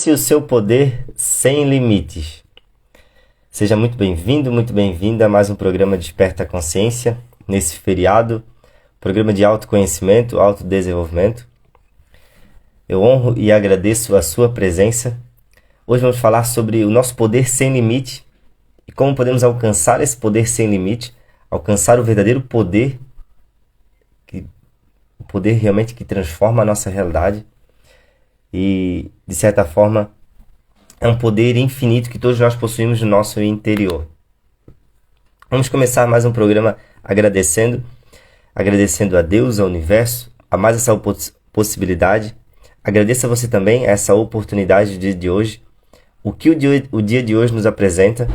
O seu poder sem limites. Seja muito bem-vindo, muito bem-vinda a mais um programa Desperta a Consciência, nesse feriado, programa de autoconhecimento, autodesenvolvimento. Eu honro e agradeço a sua presença. Hoje vamos falar sobre o nosso poder sem limite e como podemos alcançar esse poder sem limite, alcançar o verdadeiro poder, o poder realmente que transforma a nossa realidade. E, de certa forma, é um poder infinito que todos nós possuímos no nosso interior. Vamos começar mais um programa agradecendo a Deus, ao universo, a mais essa possibilidade. Agradeço a você também essa oportunidade do dia de hoje. O que o dia de hoje nos apresenta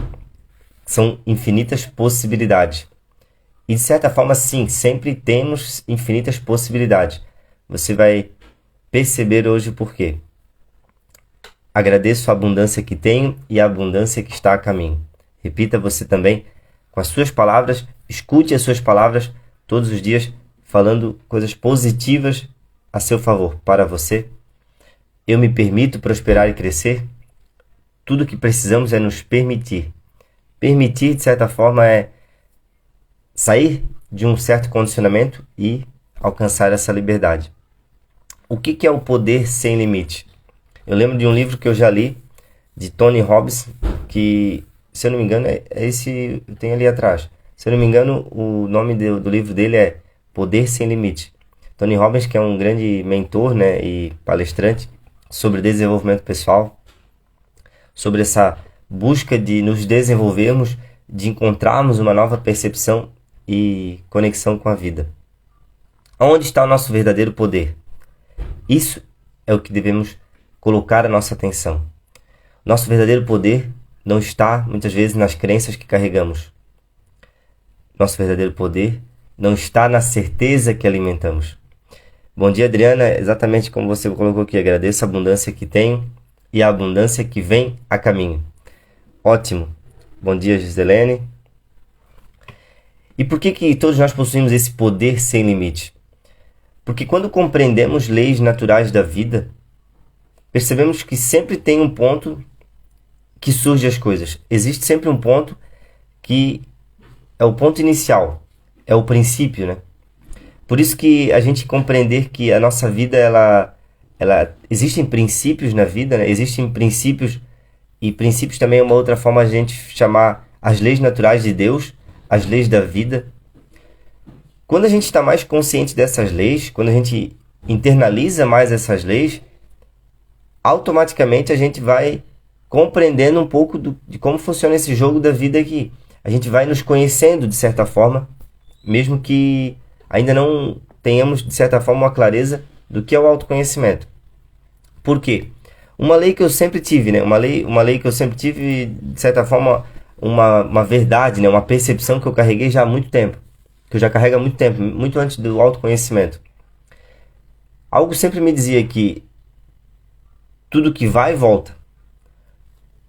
são infinitas possibilidades. E, de certa forma, sim, sempre temos infinitas possibilidades. Você vai perceber hoje o porquê. Agradeço a abundância que tenho e a abundância que está a caminho. Repita você também com as suas palavras, escute as suas palavras todos os dias, falando coisas positivas a seu favor, para você. Eu me permito prosperar e crescer. Tudo o que precisamos é nos permitir. Permitir, de certa forma, é sair de um certo condicionamento e alcançar essa liberdade. O que é o poder sem limite? Eu lembro de um livro que eu já li, de Tony Robbins, que, se eu não me engano, é esse que tem ali atrás. Se eu não me engano, o nome do livro dele é Poder Sem Limite. Tony Robbins, que é um grande mentor, né, e palestrante sobre desenvolvimento pessoal, sobre essa busca de nos desenvolvermos, de encontrarmos uma nova percepção e conexão com a vida. Onde está o nosso verdadeiro poder? Isso é o que devemos colocar a nossa atenção. Nosso verdadeiro poder não está, muitas vezes, nas crenças que carregamos. Nosso verdadeiro poder não está na certeza que alimentamos. Bom dia, Adriana. Exatamente como você colocou aqui. Agradeço a abundância que tenho e a abundância que vem a caminho. Ótimo. Bom dia, Giselene. E por que todos nós possuímos esse poder sem limite? Porque quando compreendemos leis naturais da vida, percebemos que sempre tem um ponto que surge as coisas. Existe sempre um ponto que é o ponto inicial, é o princípio, né? Por isso que a gente compreender que a nossa vida, ela existem princípios na vida, né? Existem princípios, e princípios também é uma outra forma de a gente chamar as leis naturais de Deus, as leis da vida. Quando a gente está mais consciente dessas leis, quando a gente internaliza mais essas leis, automaticamente a gente vai compreendendo um pouco de como funciona esse jogo da vida aqui. A gente vai nos conhecendo de certa forma, mesmo que ainda não tenhamos de certa forma uma clareza do que é o autoconhecimento. Por quê? Uma lei que eu sempre tive, né? Uma lei que eu sempre tive, de certa forma, uma verdade, né? Uma percepção que eu carreguei já há muito tempo. Que eu já carrego há muito tempo, muito antes do autoconhecimento. Algo sempre me dizia que tudo que vai, volta.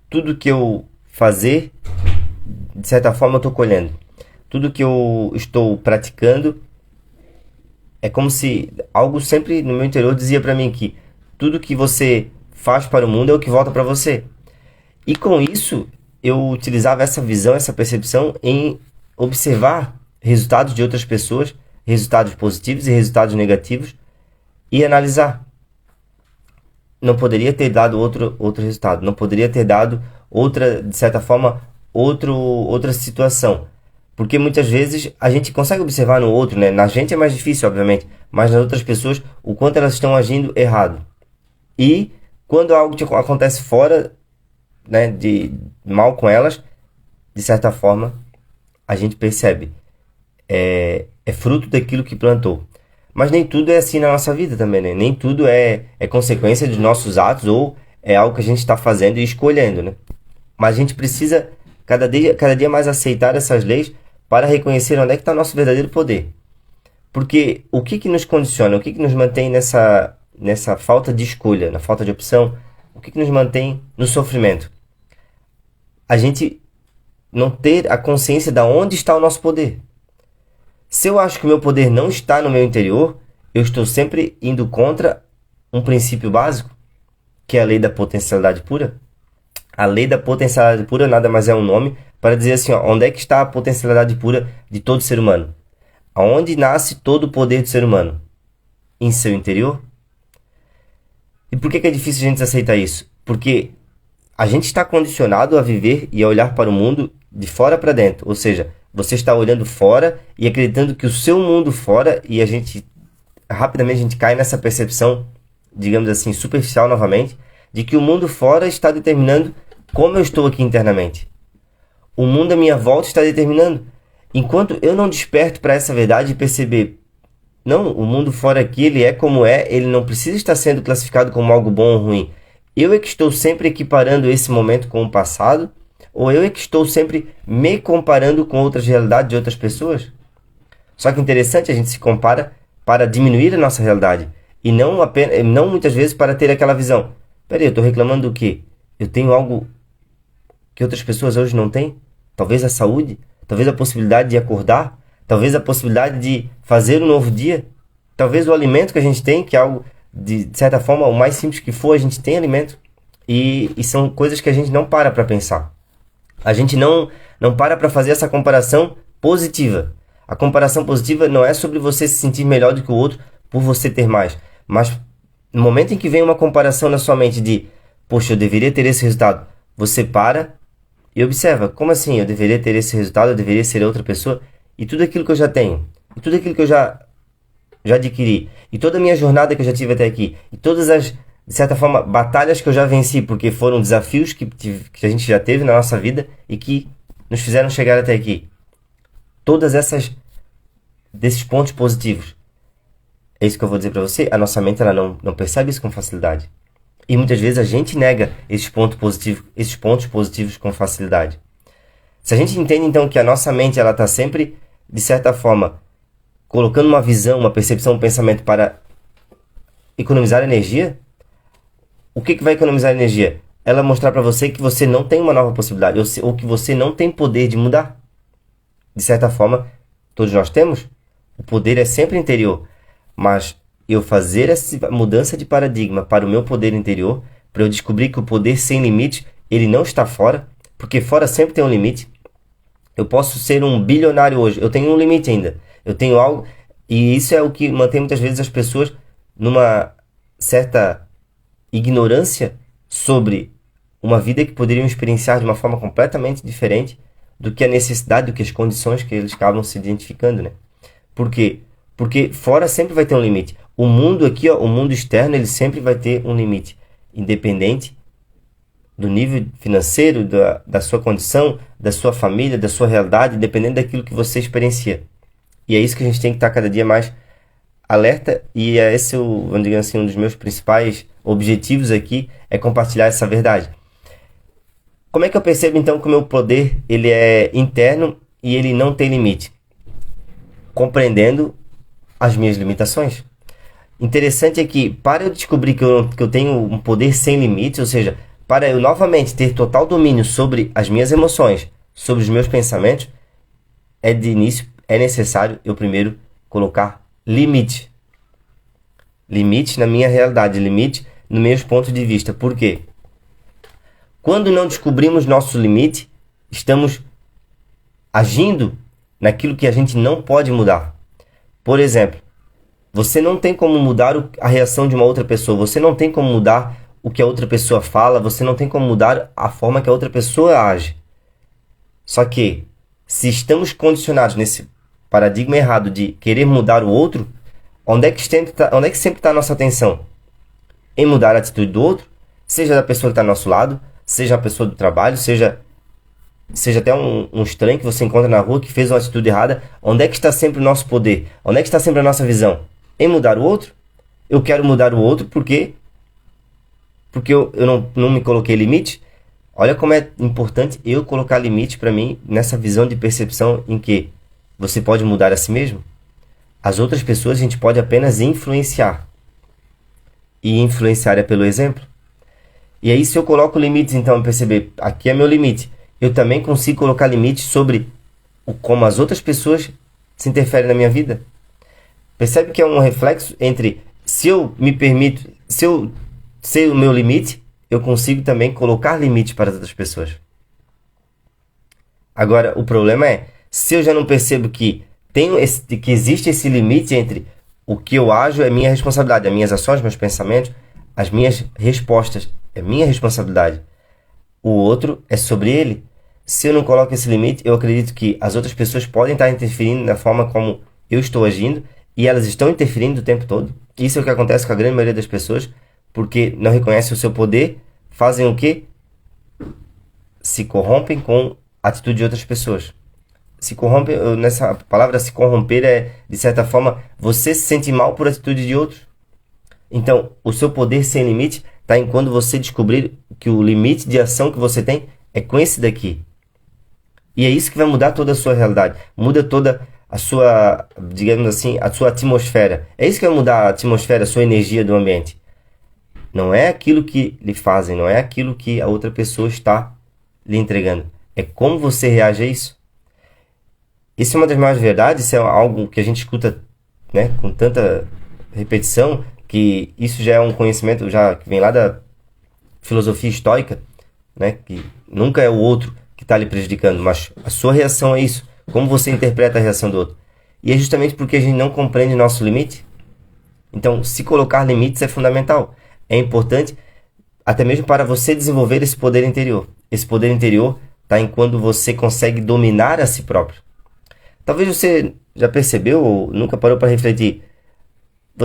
Tudo que eu fazer, de certa forma, eu estou colhendo. Tudo que eu estou praticando, é como se algo sempre no meu interior dizia para mim que tudo que você faz para o mundo é o que volta para você. E com isso, eu utilizava essa visão, essa percepção em observar resultados de outras pessoas, resultados positivos e resultados negativos, e analisar. Não poderia ter dado outro resultado, não poderia ter dado outra, de certa forma, outra situação. Porque muitas vezes a gente consegue observar no outro, né? Na gente é mais difícil, obviamente, mas nas outras pessoas, o quanto elas estão agindo errado. E quando algo acontece fora, né, de mal com elas, de certa forma, a gente percebe. É fruto daquilo que plantou. Mas nem tudo é assim na nossa vida também, né? Nem tudo é consequência dos nossos atos ou é algo que a gente está fazendo e escolhendo, né? Mas a gente precisa cada dia mais aceitar essas leis para reconhecer onde é que está o nosso verdadeiro poder. Porque o que nos condiciona, o que nos mantém nessa falta de escolha, na falta de opção, o que nos mantém no sofrimento? A gente não ter a consciência de onde está o nosso poder. Se eu acho que o meu poder não está no meu interior, eu estou sempre indo contra um princípio básico. que é a lei da potencialidade pura? A lei da potencialidade pura nada mais é um nome para dizer assim, ó, onde é que está a potencialidade pura de todo ser humano? Aonde nasce todo o poder do ser humano? Em seu interior? E por que é difícil a gente aceitar isso? Porque a gente está condicionado a viver e a olhar para o mundo de fora para dentro. Ou seja, você está olhando fora e acreditando que o seu mundo fora, e rapidamente a gente cai nessa percepção, digamos assim, superficial novamente, de que o mundo fora está determinando como eu estou aqui internamente. O mundo à minha volta está determinando. Enquanto eu não desperto para essa verdade e perceber, não, o mundo fora aqui, ele é como é, ele não precisa estar sendo classificado como algo bom ou ruim. Eu é que estou sempre equiparando esse momento com o passado, ou eu é que estou sempre me comparando com outras realidades de outras pessoas? Só que interessante, a gente se compara para diminuir a nossa realidade, e não muitas vezes para ter aquela visão. Peraí, eu estou reclamando do quê? Eu tenho algo que outras pessoas hoje não têm? Talvez a saúde? Talvez a possibilidade de acordar? Talvez a possibilidade de fazer um novo dia? Talvez o alimento que a gente tem, que é algo, de certa forma, o mais simples que for, a gente tem alimento. E são coisas que a gente não para pensar. A gente não para fazer essa comparação positiva. A comparação positiva não é sobre você se sentir melhor do que o outro por você ter mais. Mas no momento em que vem uma comparação na sua mente de, poxa, eu deveria ter esse resultado, você para e observa, como assim eu deveria ter esse resultado, eu deveria ser outra pessoa? E tudo aquilo que eu já tenho, e tudo aquilo que eu já adquiri, e toda a minha jornada que eu já tive até aqui, e todas as, de certa forma, batalhas que eu já venci, porque foram desafios que a gente já teve na nossa vida e que nos fizeram chegar até aqui. Todas desses pontos positivos. É isso que eu vou dizer para você, a nossa mente ela não percebe isso com facilidade. E muitas vezes a gente nega esses pontos positivos com facilidade. Se a gente entende então que a nossa mente ela está sempre, de certa forma, colocando uma visão, uma percepção, um pensamento para economizar energia, o que vai economizar energia? Ela mostrar para você que você não tem uma nova possibilidade, ou que você não tem poder de mudar. De certa forma, todos nós temos. O poder é sempre interior. Mas eu fazer essa mudança de paradigma para o meu poder interior, para eu descobrir que o poder sem limite, ele não está fora, porque fora sempre tem um limite. Eu posso ser um bilionário hoje, eu tenho um limite ainda. Eu tenho algo, e isso é o que mantém muitas vezes as pessoas numa certa ignorância sobre uma vida que poderiam experienciar de uma forma completamente diferente do que a necessidade, do que as condições que eles acabam se identificando, né? Por quê? Porque fora sempre vai ter um limite. O mundo aqui, ó, o mundo externo, ele sempre vai ter um limite. Independente do nível financeiro, da sua condição, da sua família, da sua realidade, dependendo daquilo que você experiencia. E é isso que a gente tem que estar cada dia mais alerta. E é esse, vamos dizer assim, um dos meus principais objetivos aqui, é compartilhar essa verdade. Como é que eu percebo então que o meu poder ele é interno e ele não tem limite? Compreendendo as minhas limitações. Interessante é que para eu descobrir que eu tenho um poder sem limite, ou seja, para eu novamente ter total domínio sobre as minhas emoções, sobre os meus pensamentos, de início é necessário eu primeiro colocar limite. Limite na minha realidade, limite nos meus pontos de vista. Por quê? Quando não descobrimos nosso limite, estamos agindo naquilo que a gente não pode mudar. Por exemplo, você não tem como mudar a reação de uma outra pessoa, você não tem como mudar o que a outra pessoa fala, você não tem como mudar a forma que a outra pessoa age. Só que, se estamos condicionados nesse paradigma errado de querer mudar o outro, onde é que sempre está a nossa atenção? Em mudar a atitude do outro, seja da pessoa que está ao nosso lado, seja a pessoa do trabalho, seja até um estranho que você encontra na rua que fez uma atitude errada. Onde é que está sempre o nosso poder? Onde é que está sempre a nossa visão? Em mudar o outro? Eu quero mudar o outro porque eu não me coloquei limite. Olha como é importante eu colocar limite para mim nessa visão de percepção em que você pode mudar a si mesmo. As outras pessoas a gente pode apenas influenciar. E influenciar é pelo exemplo. E aí se eu coloco limites, então, perceber, aqui é meu limite, eu também consigo colocar limites sobre como as outras pessoas se interferem na minha vida. Percebe que é um reflexo entre se eu me permito, se eu sei o meu limite, eu consigo também colocar limites para as outras pessoas. Agora, o problema é, se eu já não percebo que que existe esse limite entre o que eu ajo é minha responsabilidade, as minhas ações, meus pensamentos, as minhas respostas é minha responsabilidade. O outro é sobre ele. Se eu não coloco esse limite, eu acredito que as outras pessoas podem estar interferindo na forma como eu estou agindo e elas estão interferindo o tempo todo. Isso é o que acontece com a grande maioria das pessoas, porque não reconhecem o seu poder, fazem o quê? Se corrompem com a atitude de outras pessoas. Se corrompe, nessa palavra se corromper é, de certa forma, você se sente mal por atitude de outros. Então, o seu poder sem limite está em quando você descobrir que o limite de ação que você tem é com esse daqui. E é isso que vai mudar toda a sua realidade. Muda toda a sua, digamos assim, a sua atmosfera. É isso que vai mudar a atmosfera, a sua energia do ambiente. Não é aquilo que lhe fazem, não é aquilo que a outra pessoa está lhe entregando. É como você reage a isso. Isso é uma das maiores verdades, isso é algo que a gente escuta, né, com tanta repetição, que isso já é um conhecimento já que vem lá da filosofia estoica, né, que nunca é o outro que está lhe prejudicando, mas a sua reação é isso, como você interpreta a reação do outro. E é justamente porque a gente não compreende nosso limite. Então, se colocar limites é fundamental. É importante até mesmo para você desenvolver esse poder interior. Esse poder interior está em quando você consegue dominar a si próprio. Talvez você já percebeu ou nunca parou para refletir.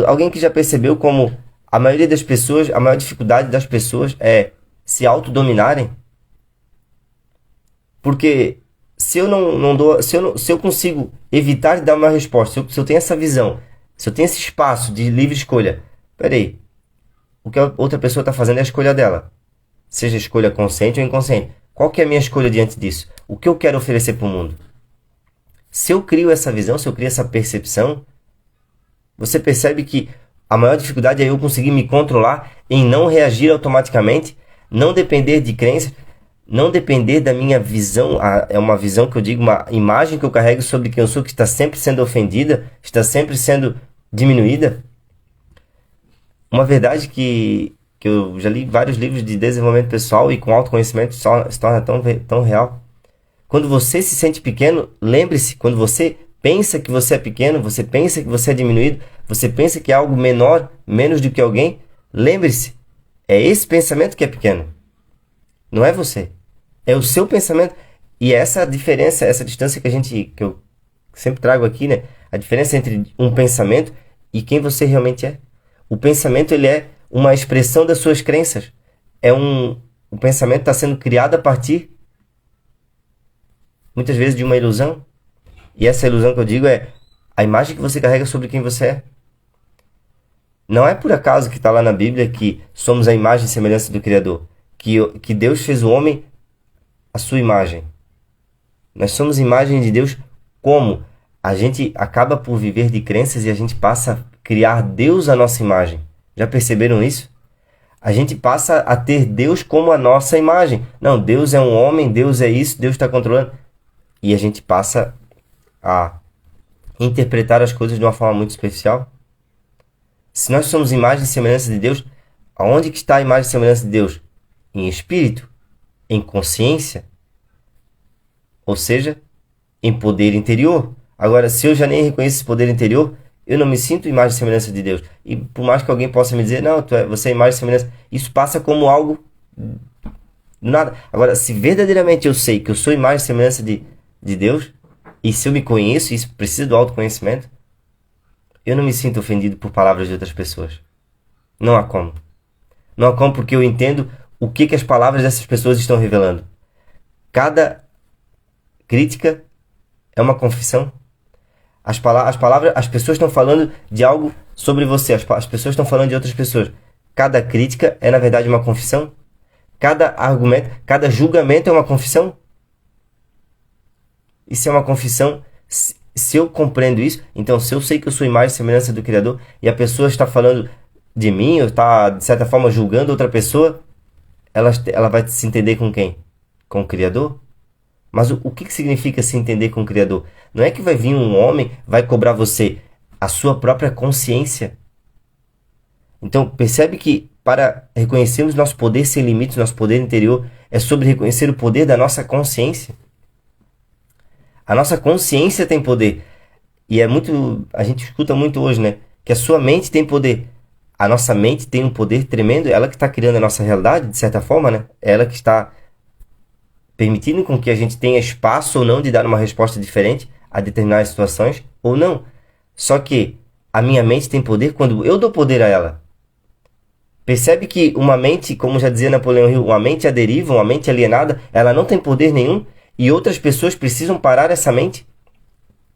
Alguém que já percebeu como a maioria das pessoas, a maior dificuldade das pessoas é se autodominarem? Porque se eu não dou, se eu consigo evitar de dar uma resposta, se eu tenho essa visão, se eu tenho esse espaço de livre escolha, peraí, o que a outra pessoa está fazendo é a escolha dela. Seja escolha consciente ou inconsciente. Qual que é a minha escolha diante disso? O que eu quero oferecer para o mundo? Se eu crio essa visão, se eu crio essa percepção, você percebe que a maior dificuldade é eu conseguir me controlar em não reagir automaticamente, não depender de crenças, não depender da minha visão. É uma visão que eu digo, uma imagem que eu carrego sobre quem eu sou, que está sempre sendo ofendida, está sempre sendo diminuída. Uma verdade que eu já li vários livros de desenvolvimento pessoal e com autoconhecimento se torna tão real. Quando você se sente pequeno, lembre-se, quando você pensa que você é pequeno, você pensa que você é diminuído, você pensa que é algo menor, menos do que alguém, lembre-se, é esse pensamento que é pequeno. Não é você. É o seu pensamento. E essa diferença, essa distância que eu sempre trago aqui, né? A diferença entre um pensamento e quem você realmente é. O pensamento, ele é uma expressão das suas crenças. O pensamento está sendo criado a partir muitas vezes de uma ilusão, e essa ilusão que eu digo é a imagem que você carrega sobre quem você é. Não é por acaso que está lá na Bíblia que somos a imagem e semelhança do Criador, que Deus fez o homem à sua imagem. Nós somos imagem de Deus. Como a gente acaba por viver de crenças e a gente passa a criar Deus à nossa imagem. Já perceberam isso? A gente passa a ter Deus como a nossa imagem. Não, Deus é um homem, Deus é isso, Deus está controlando. E a gente passa a interpretar as coisas de uma forma muito superficial. Se nós somos imagem e semelhança de Deus, aonde que está a imagem e semelhança de Deus? Em espírito, em consciência, ou seja, em poder interior. Agora, se eu já nem reconheço esse poder interior, eu não me sinto imagem e semelhança de Deus. E por mais que alguém possa me dizer, não, você é imagem e semelhança, isso passa como algo nada. Agora, se verdadeiramente eu sei que eu sou imagem e semelhança de Deus, e se eu me conheço, isso precisa do autoconhecimento, eu não me sinto ofendido por palavras de outras pessoas. Não há como. Não há como, porque eu entendo o que as palavras dessas pessoas estão revelando. Cada crítica é uma confissão. As palavras, as pessoas estão falando de algo sobre você, as pessoas estão falando de outras pessoas. Cada crítica é, na verdade, uma confissão. Cada argumento, cada julgamento é uma confissão. Isso é uma confissão. Se eu compreendo isso, então se eu sei que eu sou imagem e semelhança do Criador e a pessoa está falando de mim, ou está, de certa forma, julgando outra pessoa, ela vai se entender com quem? Com o Criador? Mas o que significa se entender com o Criador? Não é que vai vir um homem, vai cobrar você a sua própria consciência. Então, percebe que para reconhecermos nosso poder sem limites, nosso poder interior, é sobre reconhecer o poder da nossa consciência. A nossa consciência tem poder. E a gente escuta muito hoje, né? Que a sua mente tem poder. A nossa mente tem um poder tremendo, ela que está criando a nossa realidade, de certa forma, né? Ela que está permitindo com que a gente tenha espaço ou não de dar uma resposta diferente a determinadas situações, ou não. Só que a minha mente tem poder quando eu dou poder a ela. Percebe que uma mente, como já dizia Napoleão Hill, uma mente à deriva, uma mente alienada, ela não tem poder nenhum e outras pessoas precisam parar essa mente.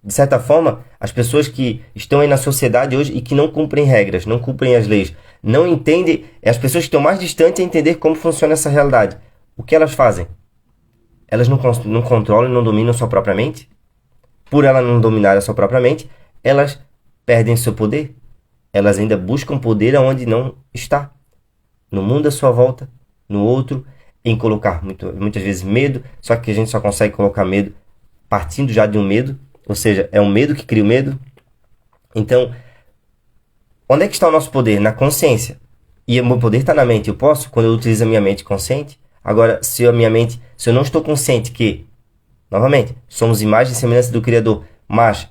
De certa forma, as pessoas que estão aí na sociedade hoje e que não cumprem regras, não cumprem as leis, não entendem, as pessoas que estão mais distantes a entender como funciona essa realidade. O que elas fazem? Elas não controlam, não dominam sua própria mente. Por ela não dominar a sua própria mente, elas perdem seu poder. Elas ainda buscam poder aonde não está. No mundo à sua volta, no outro, em colocar muitas vezes medo, só que a gente só consegue colocar medo partindo já de um medo, ou seja, é um medo que cria o medo. Então, onde é que está o nosso poder? Na consciência. E o meu poder está na mente. Eu posso, quando eu utilizo a minha mente consciente. Agora, se eu não estou consciente que, novamente, somos imagem e semelhança do Criador, mas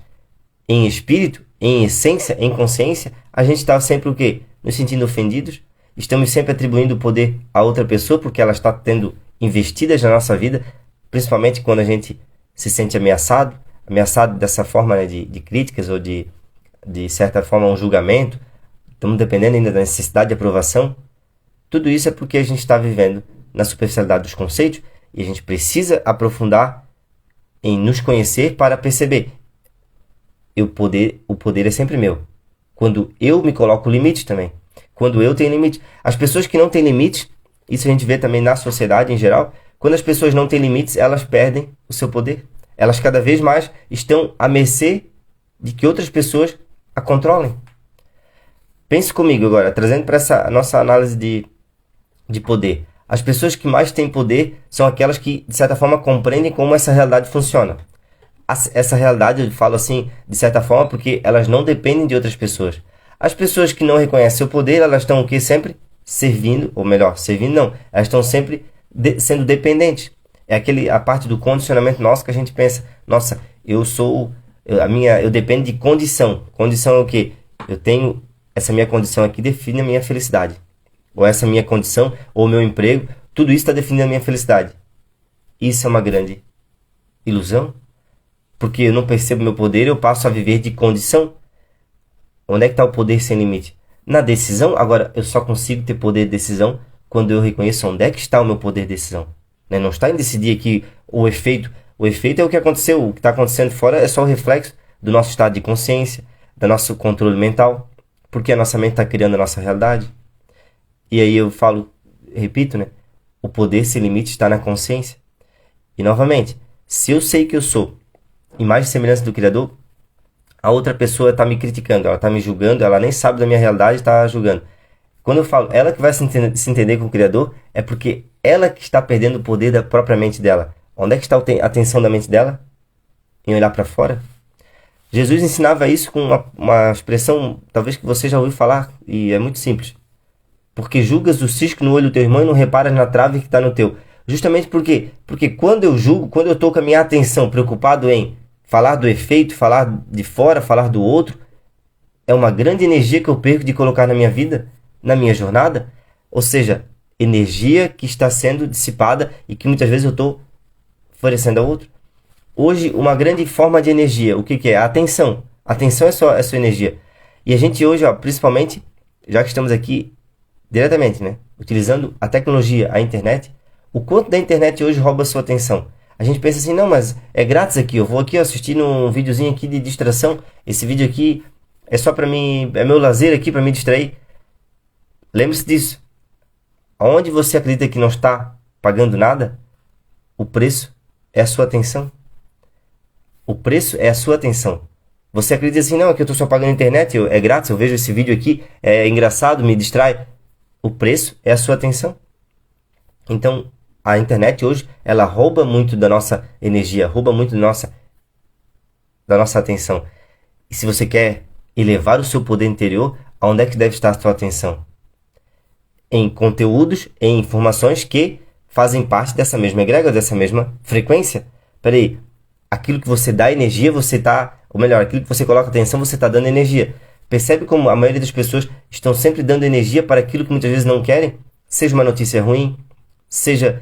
em espírito, em essência, em consciência, a gente está sempre o quê? Nos sentindo ofendidos. Estamos sempre atribuindo o poder a outra pessoa porque ela está tendo investidas na nossa vida, principalmente quando a gente se sente ameaçado dessa forma, né, de críticas ou de certa forma um julgamento. Estamos dependendo ainda da necessidade de aprovação. Tudo isso é porque a gente está vivendo na superficialidade dos conceitos e a gente precisa aprofundar em nos conhecer para perceber. O poder é sempre meu. Quando eu me coloco limites também. Quando eu tenho limite. As pessoas que não têm limites, isso a gente vê também na sociedade em geral, quando as pessoas não têm limites, elas perdem o seu poder. Elas cada vez mais estão à mercê de que outras pessoas a controlem. Pense comigo agora, trazendo para essa nossa análise de poder. As pessoas que mais têm poder são aquelas que, de certa forma, compreendem como essa realidade funciona. Essa realidade, eu falo assim, de certa forma, porque elas não dependem de outras pessoas. As pessoas que não reconhecem o poder, elas estão o quê? Sempre servindo, ou melhor, servindo não, elas estão sempre sendo dependentes. É a parte do condicionamento nosso que a gente pensa, nossa, eu dependo de condição. Condição é o quê? Eu tenho, essa minha condição aqui define a minha felicidade. Ou essa minha condição, ou o meu emprego, tudo isso está definindo a minha felicidade. Isso é uma grande ilusão, porque eu não percebo meu poder, eu passo a viver de condição. Onde é que está o poder sem limite? Na decisão. Agora, eu só consigo ter poder de decisão quando eu reconheço onde é que está o meu poder de decisão. Não está em decidir aqui o efeito. O efeito é o que aconteceu. O que está acontecendo fora é só o reflexo do nosso estado de consciência, do nosso controle mental, porque a nossa mente está criando a nossa realidade. E aí eu repito, né? O poder sem limite está na consciência. E novamente, se eu sei que eu sou imagem e semelhança do Criador, a outra pessoa está me criticando, ela está me julgando, ela nem sabe da minha realidade e está julgando. Quando eu falo ela que vai se entender com o Criador, é porque ela que está perdendo o poder da própria mente dela. Onde é que está a atenção da mente dela? Em olhar para fora? Jesus ensinava isso com uma expressão, talvez que você já ouviu falar, e é muito simples. Porque julgas o cisco no olho do teu irmão e não reparas na trave que está no teu. Justamente porque quando eu julgo, quando eu estou com a minha atenção preocupado em falar do efeito, falar de fora, falar do outro, é uma grande energia que eu perco de colocar na minha vida, na minha jornada. Ou seja, energia que está sendo dissipada e que muitas vezes eu estou oferecendo ao outro. Hoje, uma grande forma de energia, o que é? A atenção. A atenção é sua energia. E a gente hoje, principalmente, já que estamos aqui diretamente, né, utilizando a tecnologia, a internet, o quanto da internet hoje rouba a sua atenção. A gente pensa assim, não, mas é grátis aqui, eu vou aqui assistir um videozinho aqui de distração, esse vídeo aqui é só para mim, é meu lazer aqui para me distrair. Lembre-se disso. Aonde você acredita que não está pagando nada, o preço é a sua atenção. O preço é a sua atenção. Você acredita assim, não, é que eu estou só pagando internet, é grátis, eu vejo esse vídeo aqui, é engraçado, me distrai. O preço é a sua atenção. Então, a internet hoje, ela rouba muito da nossa energia, rouba muito da nossa atenção. E se você quer elevar o seu poder interior, aonde é que deve estar a sua atenção? em conteúdos, em informações que fazem parte dessa mesma egrégora, dessa mesma frequência. Peraí, aquilo que você dá energia, você está... Ou melhor, aquilo que você coloca atenção, você está dando energia. Percebe como a maioria das pessoas estão sempre dando energia para aquilo que muitas vezes não querem? Seja uma notícia ruim, seja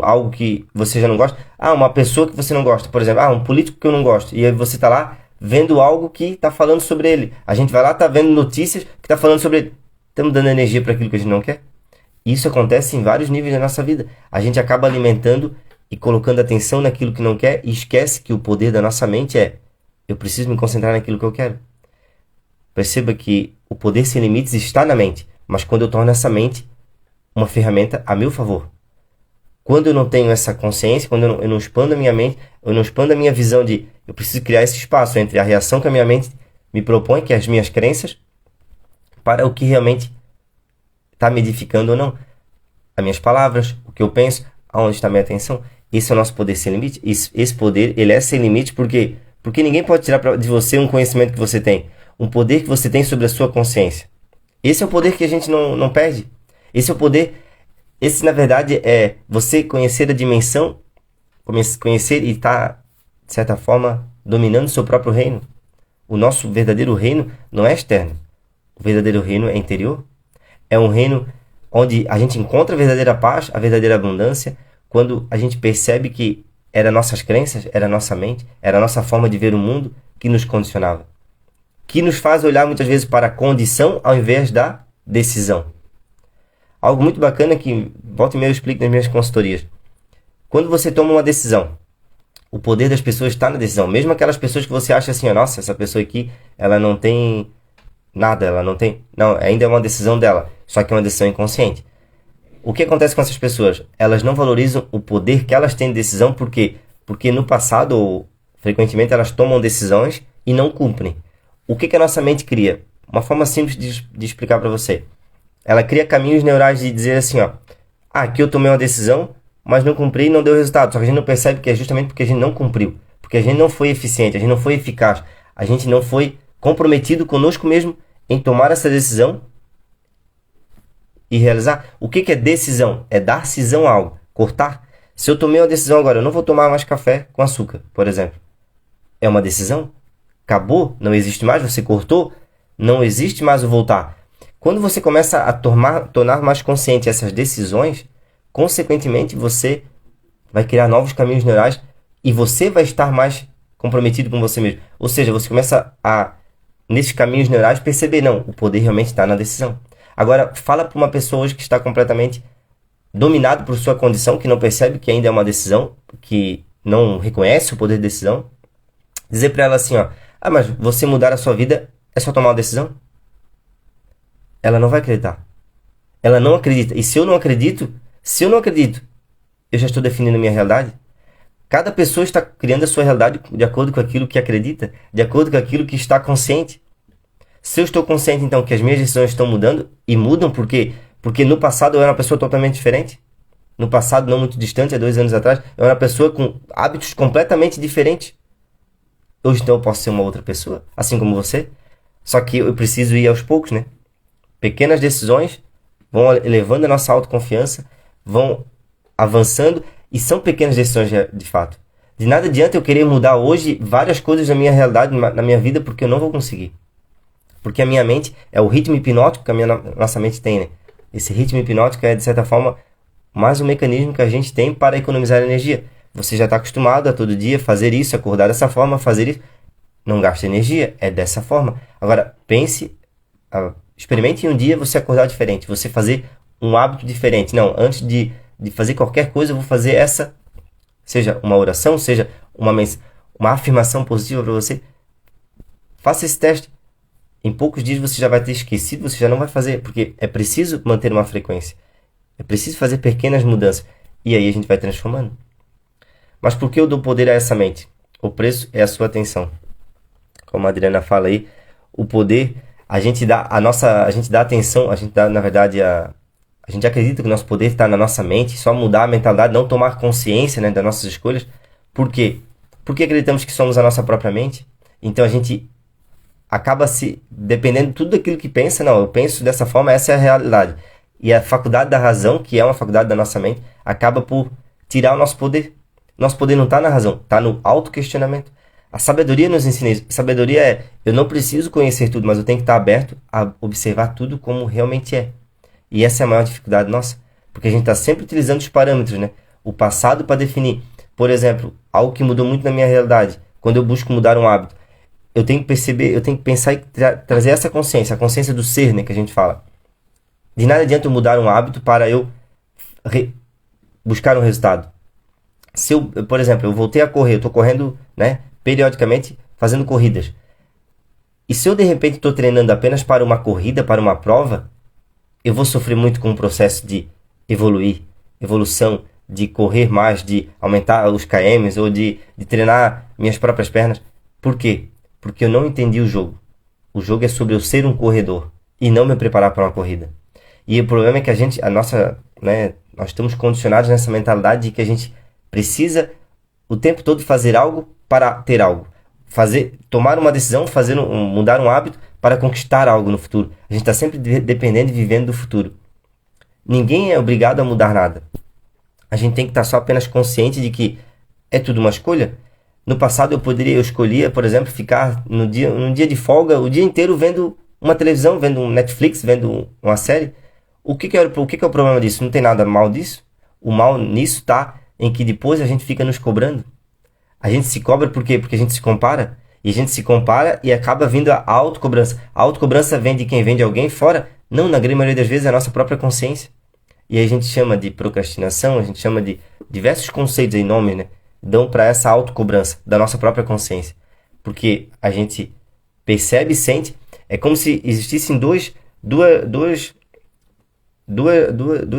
algo que você já não gosta. Uma pessoa que você não gosta, por exemplo, um político que eu não gosto. E aí você está lá vendo algo que está falando sobre ele. A gente vai lá, está vendo notícias que está falando sobre ele. Estamos dando energia para aquilo que a gente não quer? Isso acontece em vários níveis da nossa vida. A gente acaba alimentando e colocando atenção naquilo que não quer e esquece que o poder da nossa mente é: eu preciso me concentrar naquilo que eu quero. Perceba que o poder sem limites está na mente, mas quando eu torno essa mente uma ferramenta a meu favor. Quando eu não tenho essa consciência, quando eu não expando a minha mente, eu não expando a minha visão de eu preciso criar esse espaço entre a reação que a minha mente me propõe, que é as minhas crenças, para o que realmente está me edificando ou não. As minhas palavras, o que eu penso, aonde está a minha atenção. Esse é o nosso poder sem limite. Esse poder, ele é sem limite porque ninguém pode tirar de você um conhecimento que você tem. Um poder que você tem sobre a sua consciência. Esse é o poder que a gente não perde. Esse é o poder... Esse, na verdade, é você conhecer a dimensão, conhecer e estar, de certa forma, dominando o seu próprio reino. O nosso verdadeiro reino não é externo. O verdadeiro reino é interior. É um reino onde a gente encontra a verdadeira paz, a verdadeira abundância, quando a gente percebe que eram nossas crenças, era a nossa mente, era a nossa forma de ver o mundo que nos condicionava. Que nos faz olhar muitas vezes para a condição ao invés da decisão. Algo muito bacana que volta e meia eu explico nas minhas consultorias. Quando você toma uma decisão, o poder das pessoas está na decisão. Mesmo aquelas pessoas que você acha assim, nossa, essa pessoa aqui, ela não tem nada, ela não tem... Não, ainda é uma decisão dela, só que é uma decisão inconsciente. O que acontece com essas pessoas? Elas não valorizam o poder que elas têm de decisão, por quê? Porque no passado, ou frequentemente, elas tomam decisões e não cumprem. O que a nossa mente cria? Uma forma simples de explicar para você. Ela cria caminhos neurais de dizer assim, aqui eu tomei uma decisão, mas não cumpri e não deu resultado. Só que a gente não percebe que é justamente porque a gente não cumpriu. Porque a gente não foi eficiente, a gente não foi eficaz. A gente não foi comprometido conosco mesmo em tomar essa decisão e realizar. O que é decisão? É dar cisão a algo. Cortar. Se eu tomei uma decisão agora, eu não vou tomar mais café com açúcar, por exemplo. É uma decisão? Acabou? Não existe mais? Você cortou? Não existe mais o voltar. Quando você começa a tornar mais consciente essas decisões, consequentemente você vai criar novos caminhos neurais e você vai estar mais comprometido com você mesmo. Ou seja, você começa a, nesses caminhos neurais, perceber, não, o poder realmente está na decisão. Agora, fala para uma pessoa hoje que está completamente dominado por sua condição, que não percebe que ainda é uma decisão, que não reconhece o poder de decisão, dizer para ela assim, mas você mudar a sua vida é só tomar uma decisão? Ela não vai acreditar. Ela não acredita. E se eu não acredito, eu já estou definindo a minha realidade. Cada pessoa está criando a sua realidade de acordo com aquilo que acredita, de acordo com aquilo que está consciente. Se eu estou consciente, então, que as minhas decisões estão mudando, e mudam por quê? Porque no passado eu era uma pessoa totalmente diferente. No passado, não muito distante, há 2 anos atrás, eu era uma pessoa com hábitos completamente diferentes. Hoje, então, eu posso ser uma outra pessoa, assim como você. Só que eu preciso ir aos poucos, né? Pequenas decisões vão elevando a nossa autoconfiança, vão avançando, e são pequenas decisões de fato. De nada adianta eu querer mudar hoje várias coisas da minha realidade, na minha vida, porque eu não vou conseguir. Porque a minha mente é o ritmo hipnótico que nossa mente tem, né? Esse ritmo hipnótico é, de certa forma, mais um mecanismo que a gente tem para economizar energia. Você já está acostumado a todo dia fazer isso, acordar dessa forma, fazer isso. Não gasta energia, é dessa forma. Agora, experimente em um dia você acordar diferente, você fazer um hábito diferente. Não, antes de fazer qualquer coisa, eu vou fazer essa, seja uma oração, seja uma afirmação positiva para você. Faça esse teste. Em poucos dias você já vai ter esquecido, você já não vai fazer, porque é preciso manter uma frequência. É preciso fazer pequenas mudanças. E aí a gente vai transformando. Mas por que eu dou poder a essa mente? O preço é a sua atenção. Como a Adriana fala aí, o poder... A gente dá atenção, na verdade, a gente acredita que o nosso poder está na nossa mente, só mudar a mentalidade, não tomar consciência, né, das nossas escolhas. Por quê? Porque acreditamos que somos a nossa própria mente. Então a gente acaba dependendo de tudo aquilo que pensa. Não, eu penso dessa forma, essa é a realidade. E a faculdade da razão, que é uma faculdade da nossa mente, acaba por tirar o nosso poder. Nosso poder não está na razão, está no autoquestionamento. A sabedoria nos ensina isso. Sabedoria é, eu não preciso conhecer tudo, mas eu tenho que estar aberto a observar tudo como realmente é. E essa é a maior dificuldade nossa, porque a gente está sempre utilizando os parâmetros, né? O passado para definir. Por exemplo, algo que mudou muito na minha realidade, quando eu busco mudar um hábito, eu tenho que perceber, eu tenho que pensar e trazer essa consciência, a consciência do ser, né, que a gente fala. De nada adianta eu mudar um hábito para eu buscar um resultado. Se eu, por exemplo, eu voltei a correr, eu estou correndo, né, periodicamente, fazendo corridas. E se eu de repente estou treinando apenas para uma corrida, para uma prova, eu vou sofrer muito com o processo de evolução, de correr mais, de aumentar os KMs ou de treinar minhas próprias pernas. Por quê? Porque eu não entendi o jogo. O jogo é sobre eu ser um corredor e não me preparar para uma corrida. E o problema é que nós estamos condicionados nessa mentalidade de que a gente precisa o tempo todo fazer algo para ter algo. Tomar uma decisão, mudar um hábito para conquistar algo no futuro. A gente está sempre dependendo e vivendo do futuro. Ninguém é obrigado a mudar nada. A gente tem que estar só apenas consciente de que é tudo uma escolha. No passado eu escolhia, por exemplo, ficar num dia de folga, o dia inteiro vendo uma televisão, vendo um Netflix, vendo uma série. O que é o problema disso? Não tem nada mal disso. O mal nisso está em que depois a gente fica nos cobrando. A gente se cobra por quê? Porque a gente se compara. E a gente se compara e acaba vindo a autocobrança. A autocobrança vem de quem vem de alguém fora. Não, na grande maioria das vezes é a nossa própria consciência. E aí a gente chama de procrastinação, a gente chama de diversos conceitos e nomes, né? Dão para essa autocobrança da nossa própria consciência. Porque a gente percebe e sente. É como se existissem duas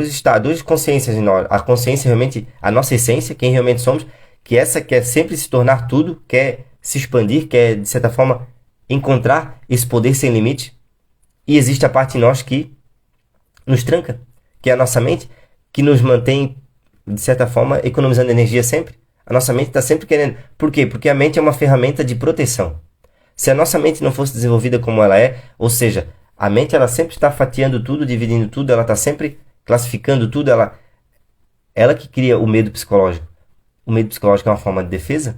estados, duas consciências em nós. A consciência realmente, a nossa essência, quem realmente somos, que essa quer sempre se tornar tudo, quer se expandir, quer, de certa forma, encontrar esse poder sem limite. E existe a parte em nós que nos tranca, que é a nossa mente, que nos mantém, de certa forma, economizando energia sempre. A nossa mente está sempre querendo. Por quê? Porque a mente é uma ferramenta de proteção. Se a nossa mente não fosse desenvolvida como ela é, ou seja, a mente ela sempre está fatiando tudo, dividindo tudo, ela está sempre classificando tudo, ela que cria o medo psicológico. O medo psicológico é uma forma de defesa.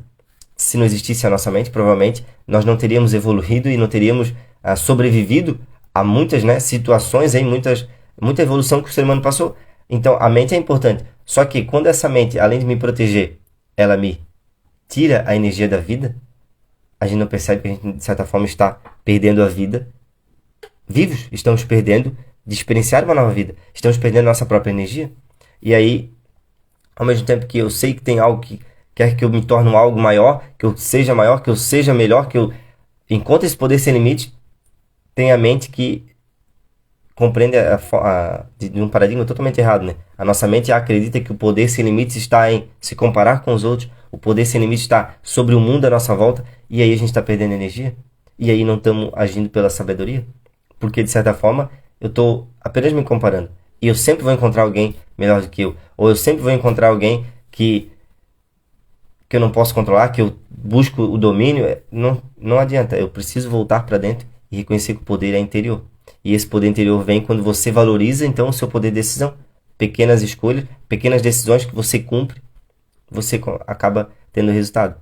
Se não existisse a nossa mente, provavelmente nós não teríamos evoluído e não teríamos sobrevivido a muitas, né, situações, muita evolução que o ser humano passou. Então a mente é importante. Só que quando essa mente, além de me proteger, ela me tira a energia da vida, a gente não percebe que a gente, de certa forma, está perdendo a vida. Vivos, estamos perdendo de experienciar uma nova vida. Estamos perdendo nossa própria energia. E aí, ao mesmo tempo que eu sei que tem algo que quer que eu me torne algo maior, que eu seja maior, que eu seja melhor, que eu encontre esse poder sem limite, tem a mente que compreende de um paradigma totalmente errado, né? A nossa mente acredita que o poder sem limites está em se comparar com os outros, o poder sem limites está sobre o mundo à nossa volta, e aí a gente está perdendo energia, e aí não estamos agindo pela sabedoria, porque de certa forma eu estou apenas me comparando, e eu sempre vou encontrar alguém melhor do que eu, ou eu sempre vou encontrar alguém que eu não posso controlar, que eu busco o domínio. Não adianta, eu preciso voltar para dentro e reconhecer que o poder é interior. E esse poder interior vem quando você valoriza, então, o seu poder de decisão. Pequenas escolhas, pequenas decisões que você cumpre, você acaba tendo resultado.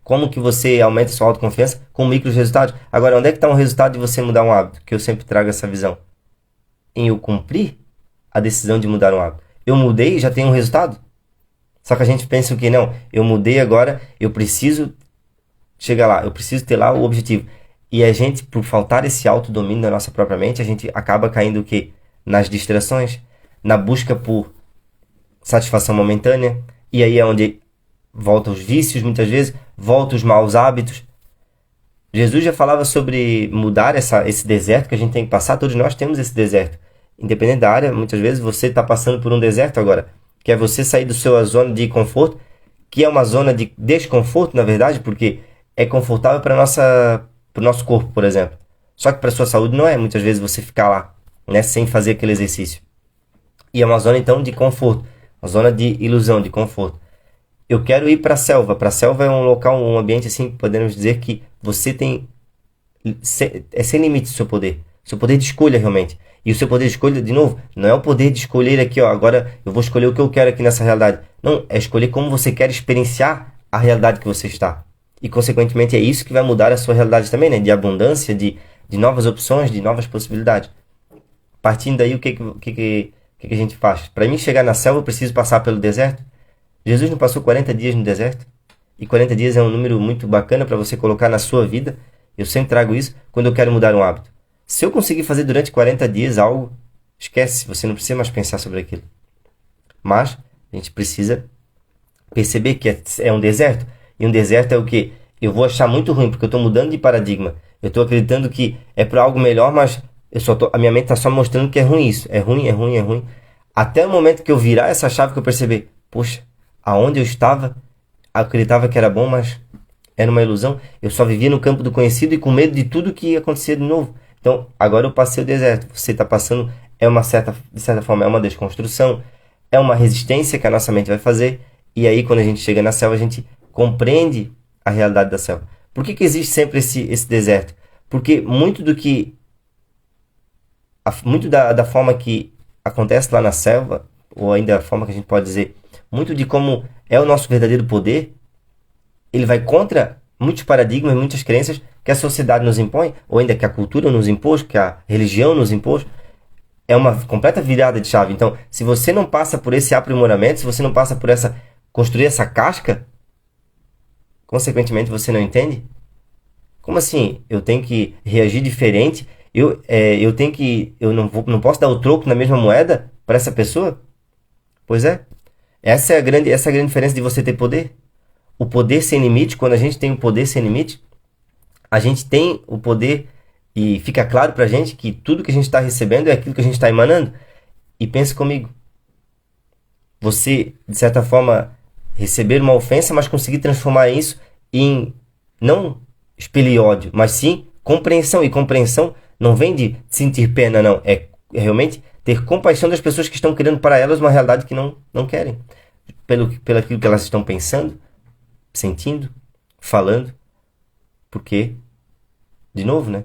Como que você aumenta sua autoconfiança? Com micros resultados. Agora, onde é que está o resultado de você mudar um hábito? Que eu sempre trago essa visão. Em eu cumprir a decisão de mudar um hábito. Eu mudei e já tenho um resultado? Só que a gente pensa que não, eu mudei agora, eu preciso chegar lá, eu preciso ter lá o objetivo. E a gente, por faltar esse autodomínio da nossa própria mente, a gente acaba caindo o quê? Nas distrações, na busca por satisfação momentânea, e aí é onde voltam os vícios muitas vezes, voltam os maus hábitos. Jesus já falava sobre mudar esse deserto que a gente tem que passar, todos nós temos esse deserto. Independente da área, muitas vezes você está passando por um deserto agora, que é você sair da sua zona de conforto, que é uma zona de desconforto, na verdade, porque é confortável para o nosso corpo, por exemplo. Só que para a sua saúde não é, muitas vezes, você ficar lá, né, sem fazer aquele exercício. E é uma zona, então, de conforto, uma zona de ilusão, de conforto. Eu quero ir para a selva. Para a selva é um local, um ambiente, assim, podemos dizer que você tem... É sem limite o seu poder de escolha, realmente. E o seu poder de escolha, de novo, não é o poder de escolher aqui, ó, agora eu vou escolher o que eu quero aqui nessa realidade. Não, é escolher como você quer experienciar a realidade que você está. E, consequentemente, é isso que vai mudar a sua realidade também, né? De abundância, de novas opções, de novas possibilidades. Partindo daí, o que a gente faz? Para mim chegar na selva, eu preciso passar pelo deserto. Jesus não passou 40 dias no deserto? E 40 dias é um número muito bacana para você colocar na sua vida. Eu sempre trago isso quando eu quero mudar um hábito. Se eu conseguir fazer durante 40 dias algo, esquece, você não precisa mais pensar sobre aquilo. Mas a gente precisa perceber que é um deserto. E um deserto é o quê? Eu vou achar muito ruim, porque eu estou mudando de paradigma. Eu estou acreditando que é para algo melhor, mas a minha mente está só mostrando que é ruim isso. É ruim, é ruim, é ruim. Até o momento que eu virar essa chave, que eu perceber, poxa, aonde eu estava, acreditava que era bom, mas era uma ilusão. Eu só vivia no campo do conhecido e com medo de tudo que ia acontecer de novo. Então, agora eu passei o deserto. Você está passando, de certa forma, é uma desconstrução, é uma resistência que a nossa mente vai fazer. E aí, quando a gente chega na selva, a gente compreende a realidade da selva. Por que existe sempre esse deserto? Porque muito da forma que acontece lá na selva, ou ainda a forma que a gente pode dizer, muito de como é o nosso verdadeiro poder, ele vai contra muitos paradigmas, muitas crenças que a sociedade nos impõe, ou ainda que a cultura nos impôs, que a religião nos impôs. É uma completa virada de chave. Então, se você não passa por esse aprimoramento, se você não passa por construir essa casca, consequentemente você não entende? Como assim? Eu tenho que reagir diferente? Eu não posso dar o troco na mesma moeda para essa pessoa? Pois é. Essa é a grande diferença de você ter poder. O poder sem limite, quando a gente tem o poder sem limite, a gente tem o poder e fica claro pra gente que tudo que a gente está recebendo é aquilo que a gente está emanando. E pense comigo. Você, de certa forma, receber uma ofensa, mas conseguir transformar isso em não expelir ódio, mas sim compreensão. E compreensão não vem de sentir pena, não. É realmente ter compaixão das pessoas que estão criando para elas uma realidade que não querem. Pelo aquilo que elas estão pensando, sentindo, falando. Porque, de novo, né?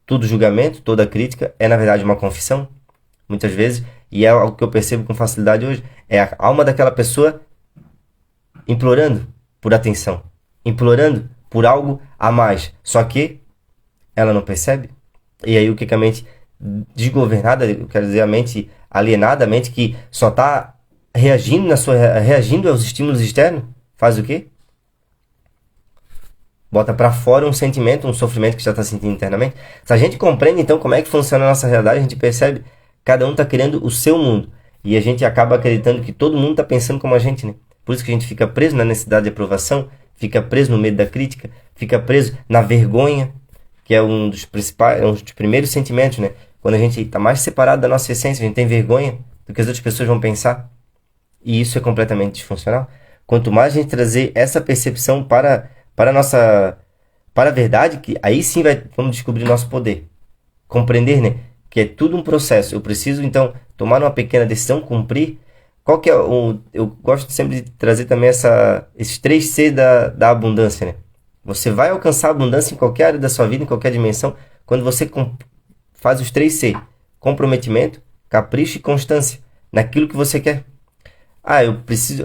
Todo julgamento, toda crítica é, na verdade, uma confissão. Muitas vezes, e é algo que eu percebo com facilidade hoje, é a alma daquela pessoa implorando por atenção, implorando por algo a mais. Só que ela não percebe. E aí o que a mente desgovernada, eu quero dizer a mente alienada, a mente que só está reagindo aos estímulos externos, faz o quê? Bota para fora um sentimento, um sofrimento que já está sentindo internamente. Se a gente compreende então como é que funciona a nossa realidade, a gente percebe que cada um está criando o seu mundo. E a gente acaba acreditando que todo mundo está pensando como a gente, né? Por isso que a gente fica preso na necessidade de aprovação, fica preso no medo da crítica, fica preso na vergonha, que é um dos primeiros sentimentos, né? Quando a gente está mais separado da nossa essência, a gente tem vergonha do que as outras pessoas vão pensar. E isso é completamente disfuncional. Quanto mais a gente trazer essa percepção para a verdade, que aí sim vamos descobrir nosso poder. Compreender, né? Que é tudo um processo. Eu preciso, então, tomar uma pequena decisão, cumprir. Qual que é eu gosto sempre de trazer também esses 3C da abundância, né? Você vai alcançar a abundância em qualquer área da sua vida, em qualquer dimensão, quando você faz os 3C. Comprometimento, capricho e constância naquilo que você quer.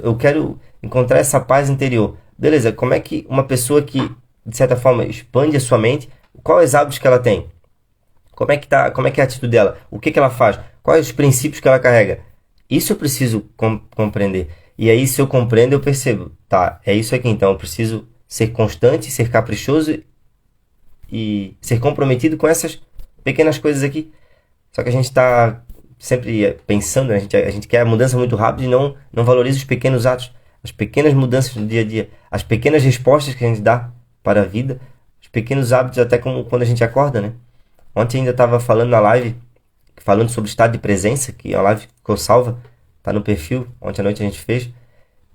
Eu quero encontrar essa paz interior. Beleza, como é que uma pessoa que, de certa forma, expande a sua mente, quais hábitos que ela tem? Como é que é a atitude dela? O que ela faz? Quais os princípios que ela carrega? Isso eu preciso compreender. E aí, se eu compreendo, eu percebo. Tá, é isso aqui então. Eu preciso ser constante, ser caprichoso e ser comprometido com essas pequenas coisas aqui. Só que a gente está sempre pensando, né? A gente quer a mudança muito rápido e não valoriza os pequenos atos. As pequenas mudanças no dia a dia, as pequenas respostas que a gente dá para a vida, os pequenos hábitos, até como quando a gente acorda, né? Ontem ainda estava falando na live, falando sobre o estado de presença, que a live ficou salva, tá no perfil, ontem à noite a gente fez,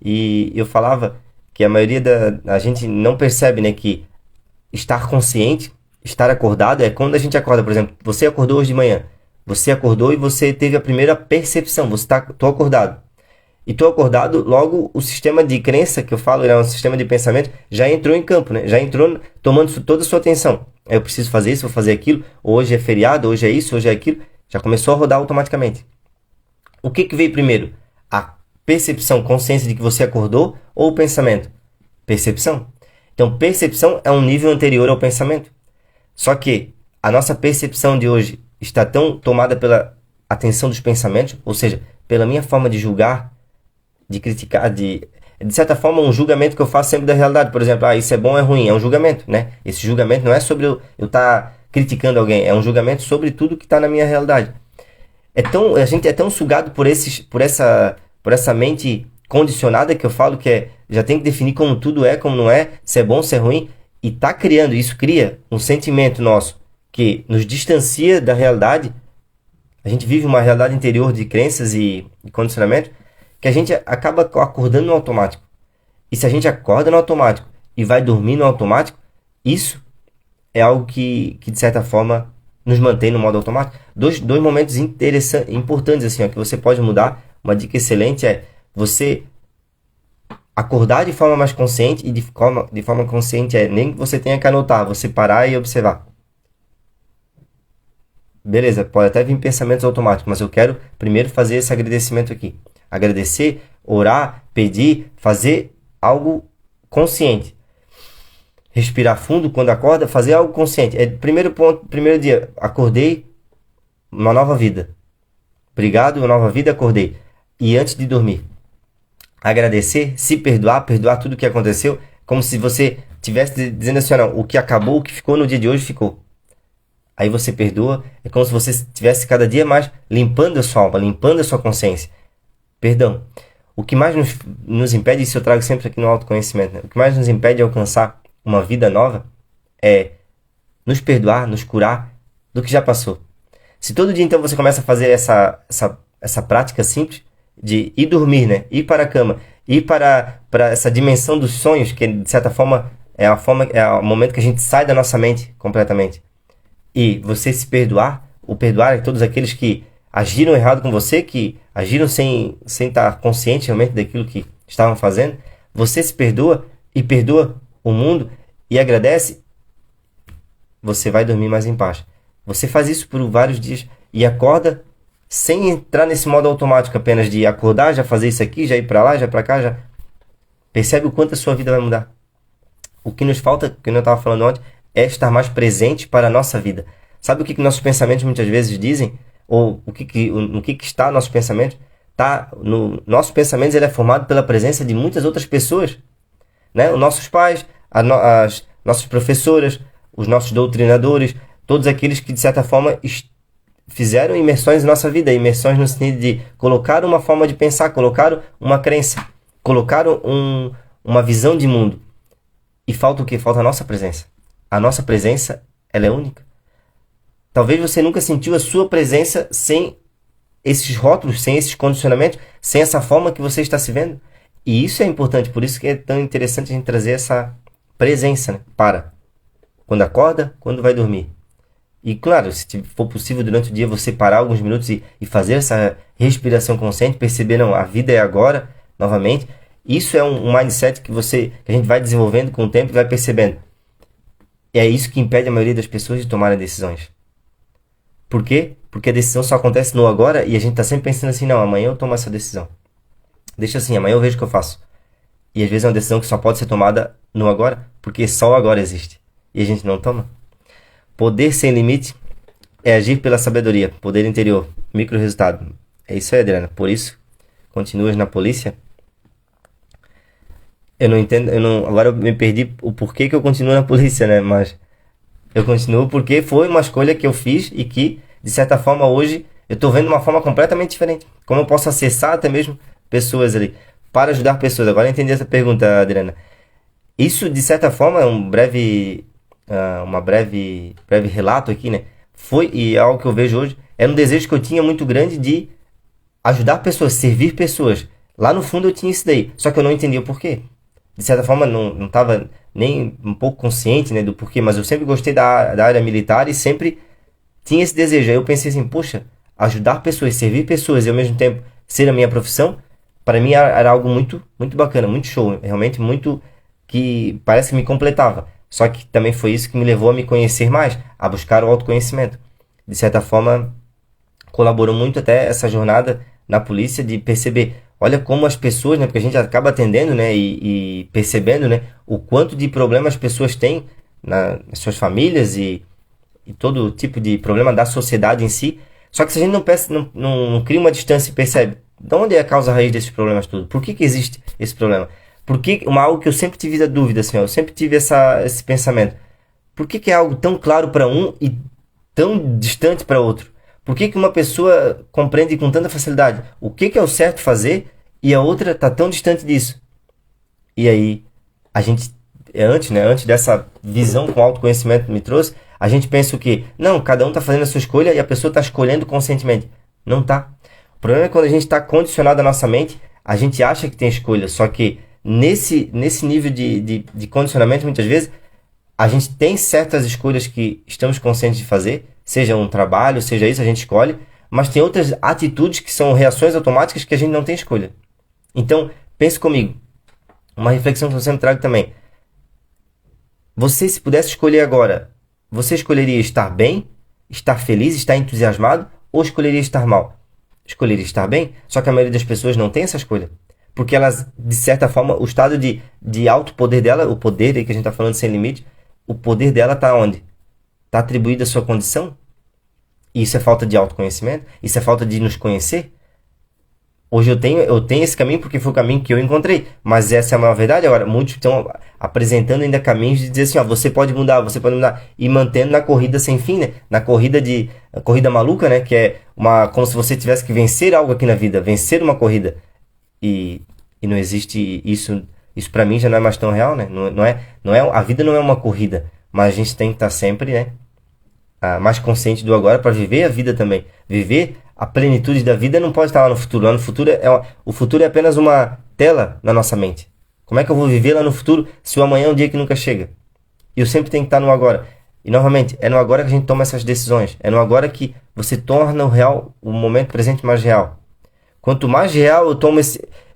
e eu falava que a maioria a gente não percebe, né, que estar consciente, estar acordado, é quando a gente acorda. Por exemplo, você acordou hoje de manhã, você acordou e você teve a primeira percepção, tô acordado. E estou acordado, logo o sistema de crença que eu falo, um sistema de pensamento, já entrou em campo, né? Já entrou tomando toda a sua atenção. Eu preciso fazer isso, vou fazer aquilo, hoje é feriado, hoje é isso, hoje é aquilo. Já começou a rodar automaticamente. O que veio primeiro? A percepção, consciência de que você acordou ou o pensamento? Percepção. Então, percepção é um nível anterior ao pensamento. Só que a nossa percepção de hoje está tão tomada pela atenção dos pensamentos, ou seja, pela minha forma de julgar, de criticar, de certa forma, um julgamento que eu faço sempre da realidade. Por exemplo, isso é bom ou é ruim? É um julgamento, né? Esse julgamento não é sobre eu estar criticando alguém, é um julgamento sobre tudo que está na minha realidade. A gente é tão sugado por essa mente condicionada que eu falo que já tem que definir como tudo é, como não é, se é bom, se é ruim, e tá criando, isso cria um sentimento nosso que nos distancia da realidade. A gente vive uma realidade interior de crenças e condicionamentos que a gente acaba acordando no automático. E se a gente acorda no automático e vai dormir no automático, isso é algo que de certa forma nos mantém no modo automático. Dois momentos importantes assim, ó, que você pode mudar. Uma dica excelente é você acordar de forma mais consciente, e de forma consciente nem que você tenha que anotar, você parar e observar. Beleza, pode até vir pensamentos automáticos, mas eu quero primeiro fazer esse agradecimento aqui. Agradecer, orar, pedir, fazer algo consciente. Respirar fundo quando acorda, fazer algo consciente. Primeiro ponto, primeiro dia, acordei, uma nova vida. Obrigado, uma nova vida, acordei. E antes de dormir, agradecer, se perdoar tudo o que aconteceu, como se você estivesse dizendo assim, não, o que acabou, o que ficou no dia de hoje, ficou. Aí você perdoa, é como se você estivesse cada dia mais limpando a sua alma, limpando a sua consciência. Perdão. O que mais nos impede, isso eu trago sempre aqui no autoconhecimento, né? O que mais nos impede de alcançar uma vida nova é nos perdoar, nos curar do que já passou. Se todo dia então você começa a fazer essa prática simples de ir dormir, né? Ir para a cama, ir para essa dimensão dos sonhos, que de certa forma é o momento que a gente sai da nossa mente completamente. E você se perdoar, o perdoar é todos aqueles que agiram errado com você, que agiram sem estar consciente realmente daquilo que estavam fazendo. Você se perdoa e perdoa o mundo e agradece, você vai dormir mais em paz. Você faz isso por vários dias e acorda sem entrar nesse modo automático apenas de acordar, já fazer isso aqui, já ir para lá, já para cá, já percebe o quanto a sua vida vai mudar. O que nos falta, que eu estava falando ontem, é estar mais presente para a nossa vida. Sabe o que nossos pensamentos muitas vezes dizem? Ou o que está nossos pensamentos? Nossos pensamentos ele é formado pela presença de muitas outras pessoas, né? Os nossos pais, as nossas professoras, os nossos doutrinadores, todos aqueles que de certa forma fizeram imersões em nossa vida, imersões no sentido de colocaram uma forma de pensar, colocaram uma crença, colocaram uma visão de mundo. E falta o quê? Falta a nossa presença. A nossa presença, ela é única. Talvez você nunca sentiu a sua presença sem esses rótulos, sem esses condicionamentos, sem essa forma que você está se vendo. E isso é importante, por isso que é tão interessante a gente trazer essa presença, né? Para quando acorda, quando vai dormir. E claro, se for possível durante o dia você parar alguns minutos e fazer essa respiração consciente, perceber, não, a vida é agora, novamente. Isso é um mindset que a gente vai desenvolvendo com o tempo e vai percebendo. E é isso que impede a maioria das pessoas de tomarem decisões. Por quê? Porque a decisão só acontece no agora e a gente está sempre pensando assim, não, amanhã eu tomo essa decisão. Deixa assim, amanhã eu vejo o que eu faço. E às vezes é uma decisão que só pode ser tomada no agora, porque só o agora existe. E a gente não toma. Poder sem limite é agir pela sabedoria. Poder interior. Micro resultado. É isso aí, Adriana. Por isso, continuas na polícia? Eu não entendo, agora eu me perdi o porquê que eu continuo na polícia, né? Mas eu continuo porque foi uma escolha que eu fiz e que, de certa forma, hoje eu estou vendo uma forma completamente diferente. Como eu posso acessar até mesmo pessoas ali para ajudar pessoas. Agora eu entendi essa pergunta, Adriana. Isso, de certa forma, é um breve relato aqui, né? E algo que eu vejo hoje, era um desejo que eu tinha muito grande de ajudar pessoas, servir pessoas. Lá no fundo eu tinha isso daí, só que eu não entendia o porquê. De certa forma, não estava nem um pouco consciente, né, do porquê, mas eu sempre gostei da área militar e sempre tinha esse desejo. Aí eu pensei assim, poxa, ajudar pessoas, servir pessoas e ao mesmo tempo ser a minha profissão, para mim era algo muito, muito bacana, muito show, realmente muito que parece que me completava. Só que também foi isso que me levou a me conhecer mais, a buscar o autoconhecimento. De certa forma, colaborou muito até essa jornada na polícia de perceber, olha como as pessoas, né, porque a gente acaba atendendo, né, e percebendo, né, o quanto de problema as pessoas têm nas suas famílias e todo tipo de problema da sociedade em si. Só que se a gente não cria uma distância e percebe de onde é a causa raiz desses problemas tudo, por que existe esse problema? Algo que eu sempre tive a dúvida, assim, ó, eu sempre tive esse pensamento. Por que é algo tão claro para um e tão distante para outro? Por que uma pessoa compreende com tanta facilidade o que é o certo fazer e a outra está tão distante disso? E aí, a gente, antes dessa visão que o autoconhecimento me trouxe, a gente pensa o quê? Não, cada um está fazendo a sua escolha e a pessoa está escolhendo conscientemente. Não tá. O problema é quando a gente está condicionado à nossa mente, a gente acha que tem escolha, só que nesse nível de condicionamento, muitas vezes, a gente tem certas escolhas que estamos conscientes de fazer, seja um trabalho, seja isso, a gente escolhe, mas tem outras atitudes que são reações automáticas que a gente não tem escolha. Então, pense comigo, uma reflexão que eu sempre trago também. Você, se pudesse escolher agora, você escolheria estar bem, estar feliz, estar entusiasmado, ou escolheria estar mal? Escolheria estar bem, só que a maioria das pessoas não tem essa escolha. Porque elas, de certa forma, o estado de alto poder dela, o poder aí que a gente está falando sem limite, o poder dela está onde? Está atribuído à sua condição? E isso é falta de autoconhecimento? Isso é falta de nos conhecer? Hoje eu tenho esse caminho porque foi o caminho que eu encontrei. Mas essa é uma verdade. Agora, muitos estão apresentando ainda caminhos de dizer assim, ó, você pode mudar. E mantendo na corrida sem fim, né? Na corrida maluca, né? Que é como se você tivesse que vencer algo aqui na vida. Vencer uma corrida. E não existe isso. Isso para mim já não é mais tão real, né? A vida não é uma corrida. Mas a gente tem que estar sempre, né? Mais consciente do agora para viver a vida também. Viver a plenitude da vida não pode estar lá no futuro. Lá no futuro o futuro é apenas uma tela na nossa mente. Como é que eu vou viver lá no futuro se o amanhã é um dia que nunca chega? E eu sempre tenho que estar no agora. E novamente, é no agora que a gente toma essas decisões. É no agora que você torna o momento presente mais real. Quanto mais real eu tomo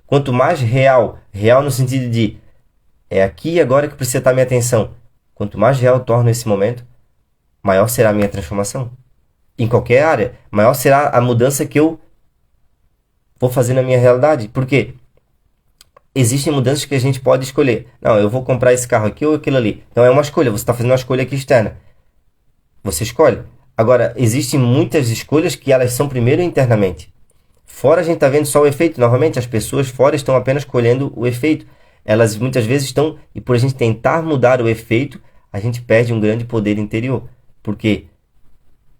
quanto mais real no sentido de é aqui e agora que precisa estar minha atenção. Quanto mais real eu torno esse momento, maior será a minha transformação. Em qualquer área, maior será a mudança que eu vou fazer na minha realidade. Por quê? Existem mudanças que a gente pode escolher. Não, eu vou comprar esse carro aqui ou aquilo ali. Então é uma escolha, você está fazendo uma escolha aqui externa. Você escolhe. Agora, existem muitas escolhas que elas são primeiro internamente. Fora a gente está vendo só o efeito. Novamente, as pessoas fora estão apenas colhendo o efeito. Elas muitas vezes estão, e por a gente tentar mudar o efeito, a gente perde um grande poder interior. Porque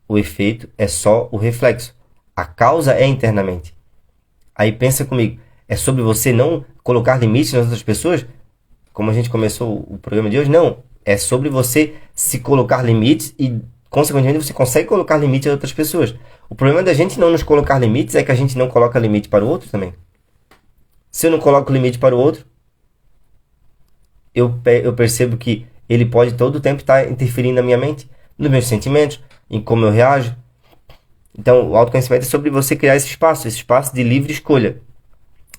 o efeito é só o reflexo. A causa é internamente. Aí pensa comigo, é sobre você não colocar limites nas outras pessoas? Como a gente começou o programa de hoje? Não. É sobre você se colocar limites e, consequentemente, você consegue colocar limites a outras pessoas. O problema da gente não nos colocar limites é que a gente não coloca limite para o outro também. Se eu não coloco limite para o outro, eu percebo que ele pode todo o tempo estar interferindo na minha mente, nos meus sentimentos, em como eu reajo. Então, o autoconhecimento é sobre você criar esse espaço de livre escolha.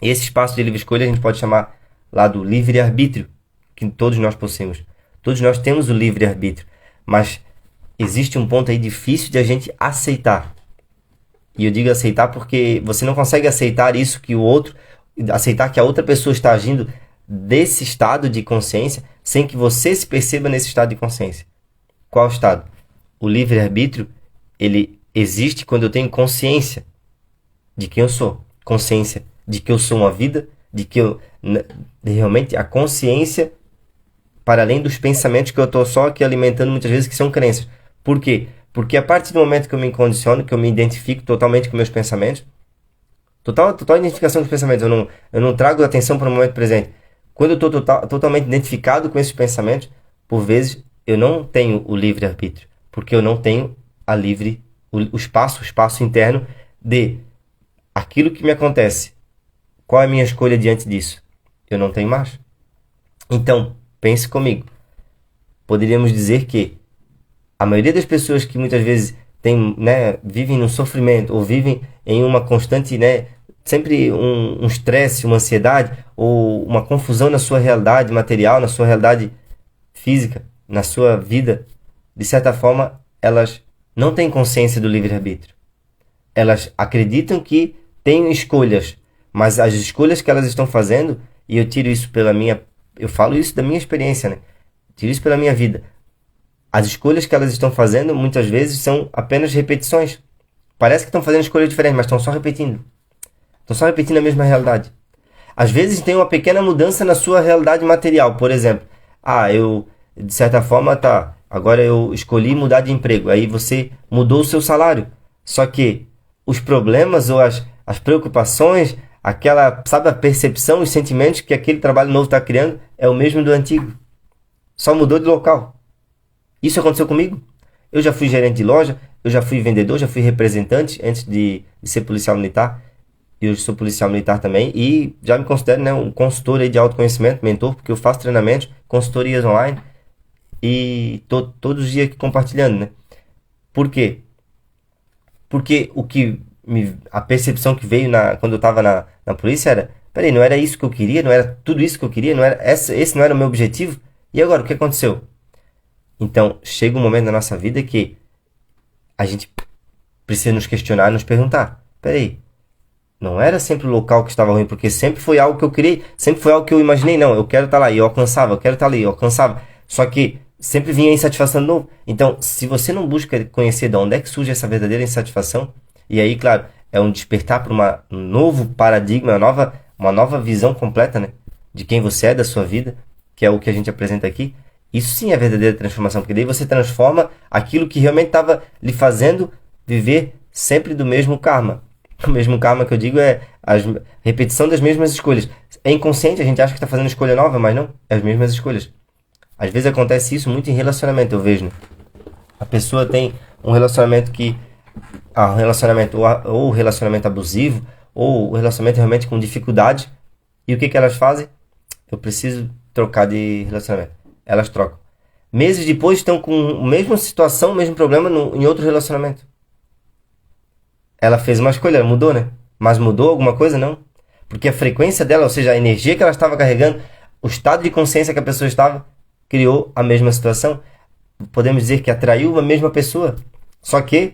E esse espaço de livre escolha a gente pode chamar lá do livre-arbítrio, que todos nós possuímos. Todos nós temos o livre-arbítrio, mas existe um ponto aí difícil de a gente aceitar. E eu digo aceitar porque você não consegue aceitar isso aceitar que a outra pessoa está agindo desse estado de consciência sem que você se perceba nesse estado de consciência. Qual estado? O livre-arbítrio, ele existe quando eu tenho consciência de quem eu sou. Consciência de que eu sou uma vida, realmente a consciência para além dos pensamentos que eu estou só aqui alimentando muitas vezes, que são crenças. Por quê? Porque a partir do momento que eu me condiciono, que eu me identifico totalmente com meus pensamentos, total identificação com os pensamentos, eu não trago atenção para o momento presente. Quando eu estou totalmente identificado com esses pensamentos, por vezes eu não tenho o livre-arbítrio, porque eu não tenho o espaço interno de aquilo que me acontece. Qual é a minha escolha diante disso? Eu não tenho mais. Então, pense comigo. Poderíamos dizer que a maioria das pessoas que muitas vezes vivem no sofrimento ou vivem em uma constante, sempre um estresse, uma ansiedade ou uma confusão na sua realidade material, na sua realidade física, na sua vida, de certa forma, elas não têm consciência do livre-arbítrio. Elas acreditam que têm escolhas, mas as escolhas que elas estão fazendo, e eu tiro isso eu falo isso da minha experiência, né? Tiro isso pela minha vida. As escolhas que elas estão fazendo, muitas vezes, são apenas repetições. Parece que estão fazendo escolhas diferentes, mas estão só repetindo. Estão só repetindo a mesma realidade. Às vezes tem uma pequena mudança na sua realidade material. Por exemplo, eu, de certa forma, agora eu escolhi mudar de emprego. Aí você mudou o seu salário. Só que os problemas ou as preocupações, sabe, a percepção, os sentimentos que aquele trabalho novo está criando é o mesmo do antigo. Só mudou de local. Isso aconteceu comigo. Eu já fui gerente de loja, eu já fui vendedor, já fui representante antes de ser policial militar. Eu sou policial militar também e já me considero, né, um consultor aí de autoconhecimento, mentor, porque eu faço treinamentos, consultorias online e tô todos os dias aqui compartilhando, né? Por quê? Porque a percepção que veio quando eu estava na polícia era, peraí, não era isso que eu queria, não era tudo isso que eu queria, não era esse não era o meu objetivo? E agora, o que aconteceu? Então, chega um momento na nossa vida que a gente precisa nos questionar, nos perguntar, peraí, não era sempre o local que estava ruim, porque sempre foi algo que eu queria, sempre foi algo que eu imaginei, não, eu quero estar lá, e eu alcançava, eu quero estar ali, eu alcançava. Só que sempre vinha a insatisfação de novo. Então, se você não busca conhecer de onde é que surge essa insatisfação, e aí, claro, é um despertar para um novo paradigma, uma nova visão completa, né, de quem você é, da sua vida, que é o que a gente apresenta aqui, isso sim é verdadeira transformação, porque daí você transforma aquilo que realmente estava lhe fazendo viver sempre do mesmo karma. O mesmo karma que eu digo é a repetição das mesmas escolhas. É inconsciente, a gente acha que está fazendo escolha nova, mas não, é as mesmas escolhas. Às vezes acontece isso muito em relacionamento, eu vejo, né? A pessoa tem um relacionamento ou relacionamento abusivo, ou o relacionamento realmente com dificuldade, e o que elas fazem? Eu preciso trocar de relacionamento. Elas trocam. Meses depois estão com a mesma situação, o mesmo problema em outro relacionamento. Ela fez uma escolha, ela mudou, né? Mas mudou alguma coisa? Não. Porque a frequência dela, ou seja, a energia que ela estava carregando, o estado de consciência que a pessoa estava, criou a mesma situação. Podemos dizer que atraiu a mesma pessoa. Só que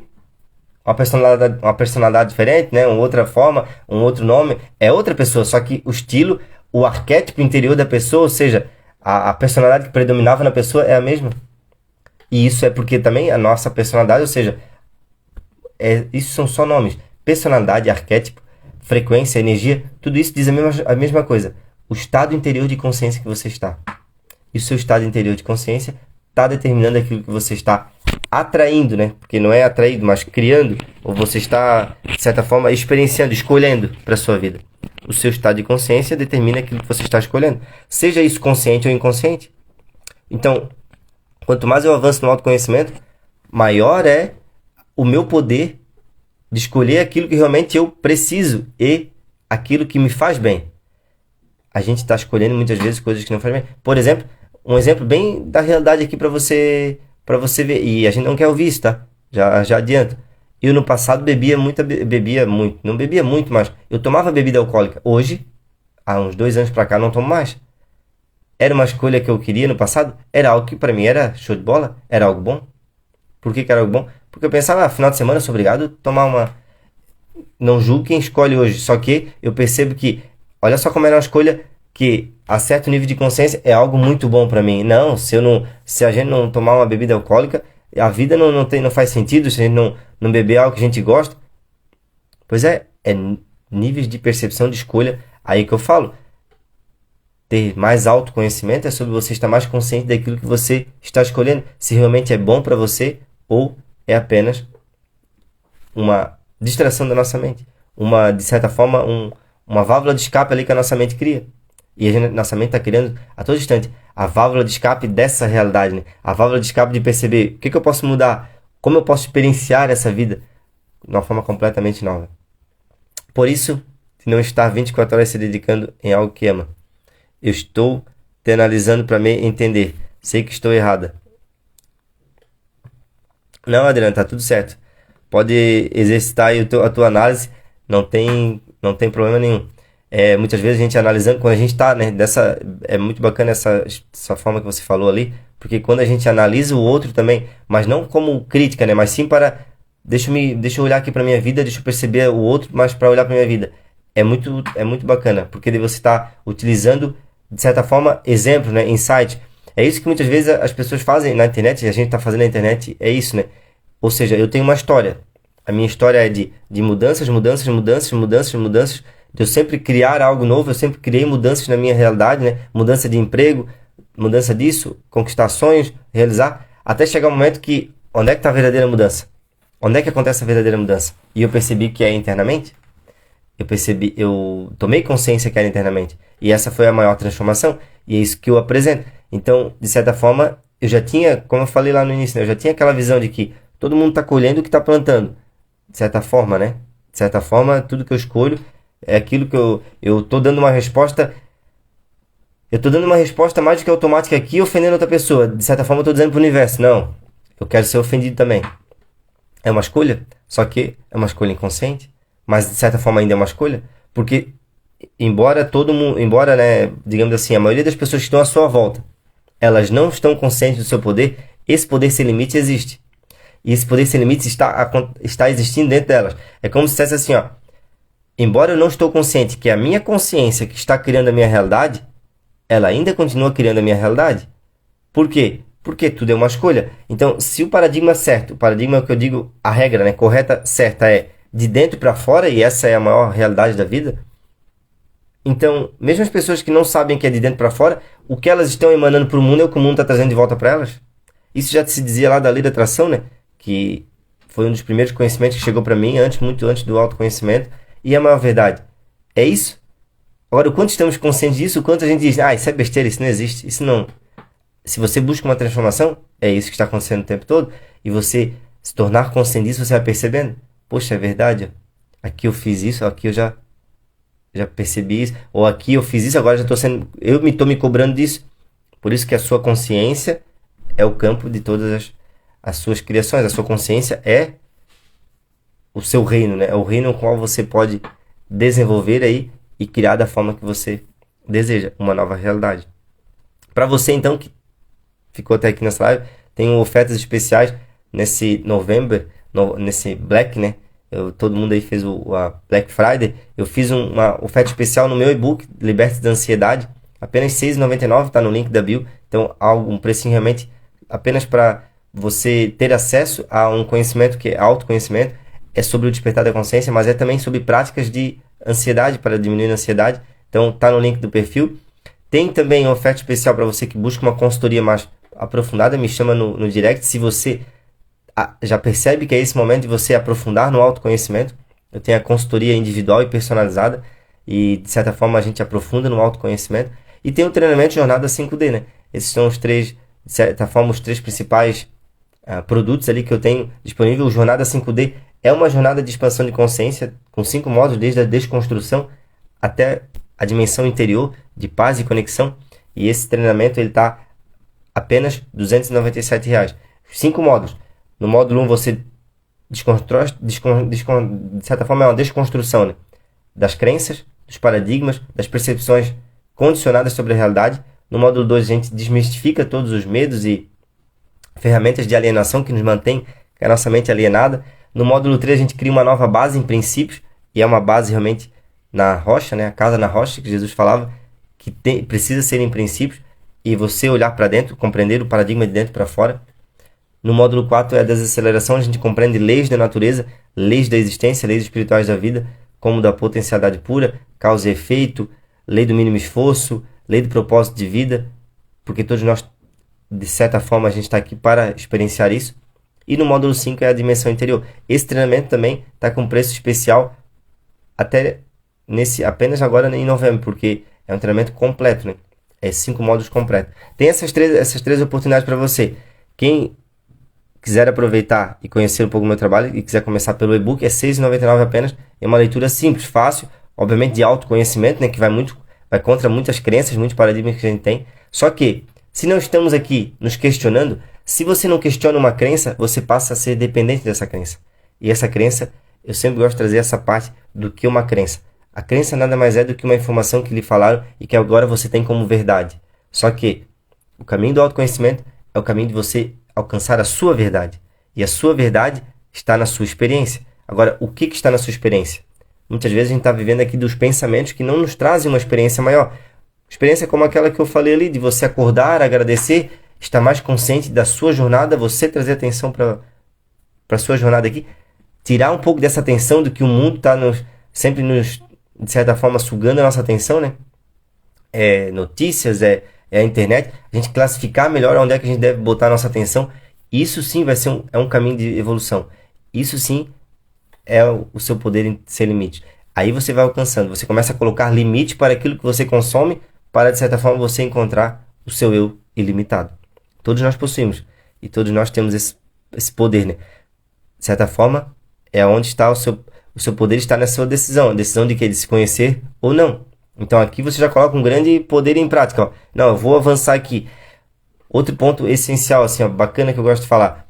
uma personalidade diferente, né? Uma outra forma, um outro nome, é outra pessoa. Só que o estilo, o arquétipo interior da pessoa, ou seja, a personalidade que predominava na pessoa é a mesma. E isso é porque também a nossa personalidade, ou seja, isso são só nomes. Personalidade, arquétipo, frequência, energia, tudo isso diz a mesma coisa. O estado interior de consciência que você está. E o seu estado interior de consciência está determinando aquilo que você está atraindo, né? Porque não é atraído, mas criando, ou você está, de certa forma, experienciando, escolhendo para a sua vida. O seu estado de consciência determina aquilo que você está escolhendo. Seja isso consciente ou inconsciente. Então, quanto mais eu avanço no autoconhecimento, maior é o meu poder de escolher aquilo que realmente eu preciso e aquilo que me faz bem. A gente está escolhendo muitas vezes coisas que não fazem bem. Por exemplo, um exemplo bem da realidade aqui para você ver. E a gente não quer ouvir isso, tá? Já adianto. Eu no passado bebia muito, não bebia muito, mas eu tomava bebida alcoólica. Hoje, há uns 2 anos para cá, não tomo mais. Era uma escolha que eu queria no passado? Era algo que para mim era show de bola? Era algo bom? Por que era algo bom? Porque eu pensava, final de semana eu sou obrigado a tomar uma... Não julgo quem escolhe hoje, só que eu percebo que, olha só como era uma escolha que a certo nível de consciência é algo muito bom para mim. Não, se a gente não tomar uma bebida alcoólica, a vida não faz sentido, se a gente não beber algo que a gente gosta. Pois é níveis de percepção de escolha, aí que eu falo. Ter mais autoconhecimento é sobre você estar mais consciente daquilo que você está escolhendo, se realmente é bom para você ou é apenas uma distração da nossa mente. De certa forma, uma válvula de escape ali que a nossa mente cria. E nossa mente está criando a todo instante a válvula de escape dessa realidade, né? A válvula de escape de perceber o que eu posso mudar, como eu posso experienciar essa vida de uma forma completamente nova. Por isso, se não estar 24 horas se dedicando em algo que ama. Eu estou te analisando para me entender. Sei que estou errada. Não, Adriana, tá tudo certo. Pode exercitar aí a tua análise. Não tem problema nenhum. Muitas vezes a gente analisando, quando a gente está, né, é muito bacana essa forma que você falou ali, porque quando a gente analisa o outro também, mas não como crítica, né, mas sim para deixa eu olhar aqui para minha vida, deixa eu perceber o outro, mas para olhar para minha vida. É muito bacana, porque daí você está utilizando, de certa forma, exemplos, né? Insight. É isso que muitas vezes as pessoas fazem na internet, e a gente está fazendo na internet, é isso, né? Ou seja, eu tenho uma história. A minha história é de mudanças, mudanças, mudanças, mudanças, mudanças. De eu sempre criar algo novo, eu sempre criei mudanças na minha realidade, né? Mudança de emprego, mudança disso, conquistar sonhos, realizar, até chegar um momento que, onde é que está a verdadeira mudança? Onde é que acontece a verdadeira mudança? E eu percebi que é internamente. Eu tomei consciência que era internamente. E essa foi a maior transformação. E é isso que eu apresento. Então, de certa forma, eu já tinha, como eu falei lá no início, né? Eu já tinha aquela visão de que todo mundo está colhendo o que está plantando. De certa forma, né? De certa forma, tudo que eu escolho é aquilo que eu tô dando uma resposta. Eu tô dando uma resposta mais do que automática aqui, ofendendo outra pessoa. De certa forma, eu tô dizendo pro universo, não, eu quero ser ofendido também. É uma escolha, só que é uma escolha inconsciente, mas de certa forma ainda é uma escolha, porque embora todo mundo, embora, né, digamos assim, a maioria das pessoas que estão à sua volta, elas não estão conscientes do seu poder, esse poder sem limite existe. E esse poder sem limites está existindo dentro delas. É como se dissesse assim, ó, embora eu não estou consciente que é a minha consciência que está criando a minha realidade, ela ainda continua criando a minha realidade. Por quê? Porque tudo é uma escolha. Então, se o paradigma certo, o paradigma que eu digo, a regra, né, correta, certa é de dentro para fora, e essa é a maior realidade da vida, então, mesmo as pessoas que não sabem que é de dentro para fora, o que elas estão emanando para o mundo é o que o mundo está trazendo de volta para elas. Isso já se dizia lá da lei da atração, né? Que foi um dos primeiros conhecimentos que chegou para mim, muito antes do autoconhecimento, e é a maior verdade. É isso. Agora, o quanto estamos conscientes disso, o quanto a gente diz, isso é besteira, isso não existe, isso não... Se você busca uma transformação, é isso que está acontecendo o tempo todo, e você se tornar consciente disso, você vai percebendo, poxa, é verdade, ó. Aqui eu fiz isso, aqui eu já percebi isso, ou aqui eu fiz isso, agora já estou me cobrando disso. Por isso que a sua consciência é o campo de todas as suas criações. A sua consciência é o seu reino, né? É o reino no qual você pode desenvolver aí e criar da forma que você deseja, uma nova realidade. Para você, então, que ficou até aqui nessa live, tem ofertas especiais nesse novembro, nesse Black, né? Todo mundo aí fez a Black Friday. Eu fiz uma oferta especial no meu e-book, Liberte da Ansiedade, apenas R$ 6,99, tá no link da bio. Então, um precinho realmente apenas para você ter acesso a um conhecimento que é autoconhecimento, é sobre o despertar da consciência, mas é também sobre práticas de ansiedade, para diminuir a ansiedade. Então, tá no link do perfil. Tem também uma oferta especial para você que busca uma consultoria mais aprofundada, me chama no direct. Se você já percebe que é esse momento de você aprofundar no autoconhecimento, eu tenho a consultoria individual e personalizada, e de certa forma a gente aprofunda no autoconhecimento. E tem o treinamento Jornada 5D, né? Esses são os três, de certa forma, os três principais produtos ali que eu tenho disponível. O Jornada 5D é uma jornada de expansão de consciência com 5 módulos, desde a desconstrução até a dimensão interior de paz e conexão. E esse treinamento ele está apenas R$ 297. 5 módulos. No módulo 1 você desconstrói, de certa forma é uma desconstrução, né? Das crenças, dos paradigmas, das percepções condicionadas sobre a realidade. No módulo 2 a gente desmistifica todos os medos e ferramentas de alienação que nos mantém com a nossa mente alienada. No módulo 3 a gente cria uma nova base em princípios, e é uma base realmente na rocha, né? A casa na rocha que Jesus falava, que precisa ser em princípios, e você olhar para dentro, compreender o paradigma de dentro para fora. No módulo 4 é a desaceleração, a gente compreende leis da natureza, leis da existência, leis espirituais da vida, como da potencialidade pura, causa e efeito, lei do mínimo esforço, lei do propósito de vida, porque todos nós, de certa forma, a gente está aqui para experienciar isso. E no módulo 5 é a dimensão interior. Esse treinamento também está com preço especial apenas agora em novembro, porque é um treinamento completo, né? É 5 módulos completos. Tem essas três oportunidades para você. Quem quiser aproveitar e conhecer um pouco do meu trabalho e quiser começar pelo e-book, é R$ 6,99 apenas. É uma leitura simples, fácil, obviamente de autoconhecimento, né, que vai contra muitas crenças, muitos paradigmas que a gente tem. Só que, se não estamos aqui nos questionando, se você não questiona uma crença, você passa a ser dependente dessa crença. E essa crença, eu sempre gosto de trazer essa parte do que uma crença. A crença nada mais é do que uma informação que lhe falaram e que agora você tem como verdade. Só que o caminho do autoconhecimento é o caminho de você alcançar a sua verdade. E a sua verdade está na sua experiência. Agora, o que está na sua experiência? Muitas vezes a gente está vivendo aqui dos pensamentos que não nos trazem uma experiência maior. Experiência como aquela que eu falei ali, de você acordar, agradecer, estar mais consciente da sua jornada, você trazer atenção para a sua jornada aqui, tirar um pouco dessa atenção do que o mundo está sempre nos, de certa forma, sugando a nossa atenção, né? Notícias, a internet, a gente classificar melhor onde é que a gente deve botar a nossa atenção. Isso sim vai ser um caminho de evolução. Isso sim é o seu poder sem limite. Aí você vai alcançando, você começa a colocar limite para aquilo que você consome, para de certa forma você encontrar o seu eu ilimitado. Todos nós possuímos e todos nós temos esse poder, né? De certa forma, é onde está o seu poder, está na sua decisão. A decisão de que? De se conhecer ou não. Então aqui você já coloca um grande poder em prática. Ó. Não, eu vou avançar aqui. Outro ponto essencial, assim, ó, bacana que eu gosto de falar.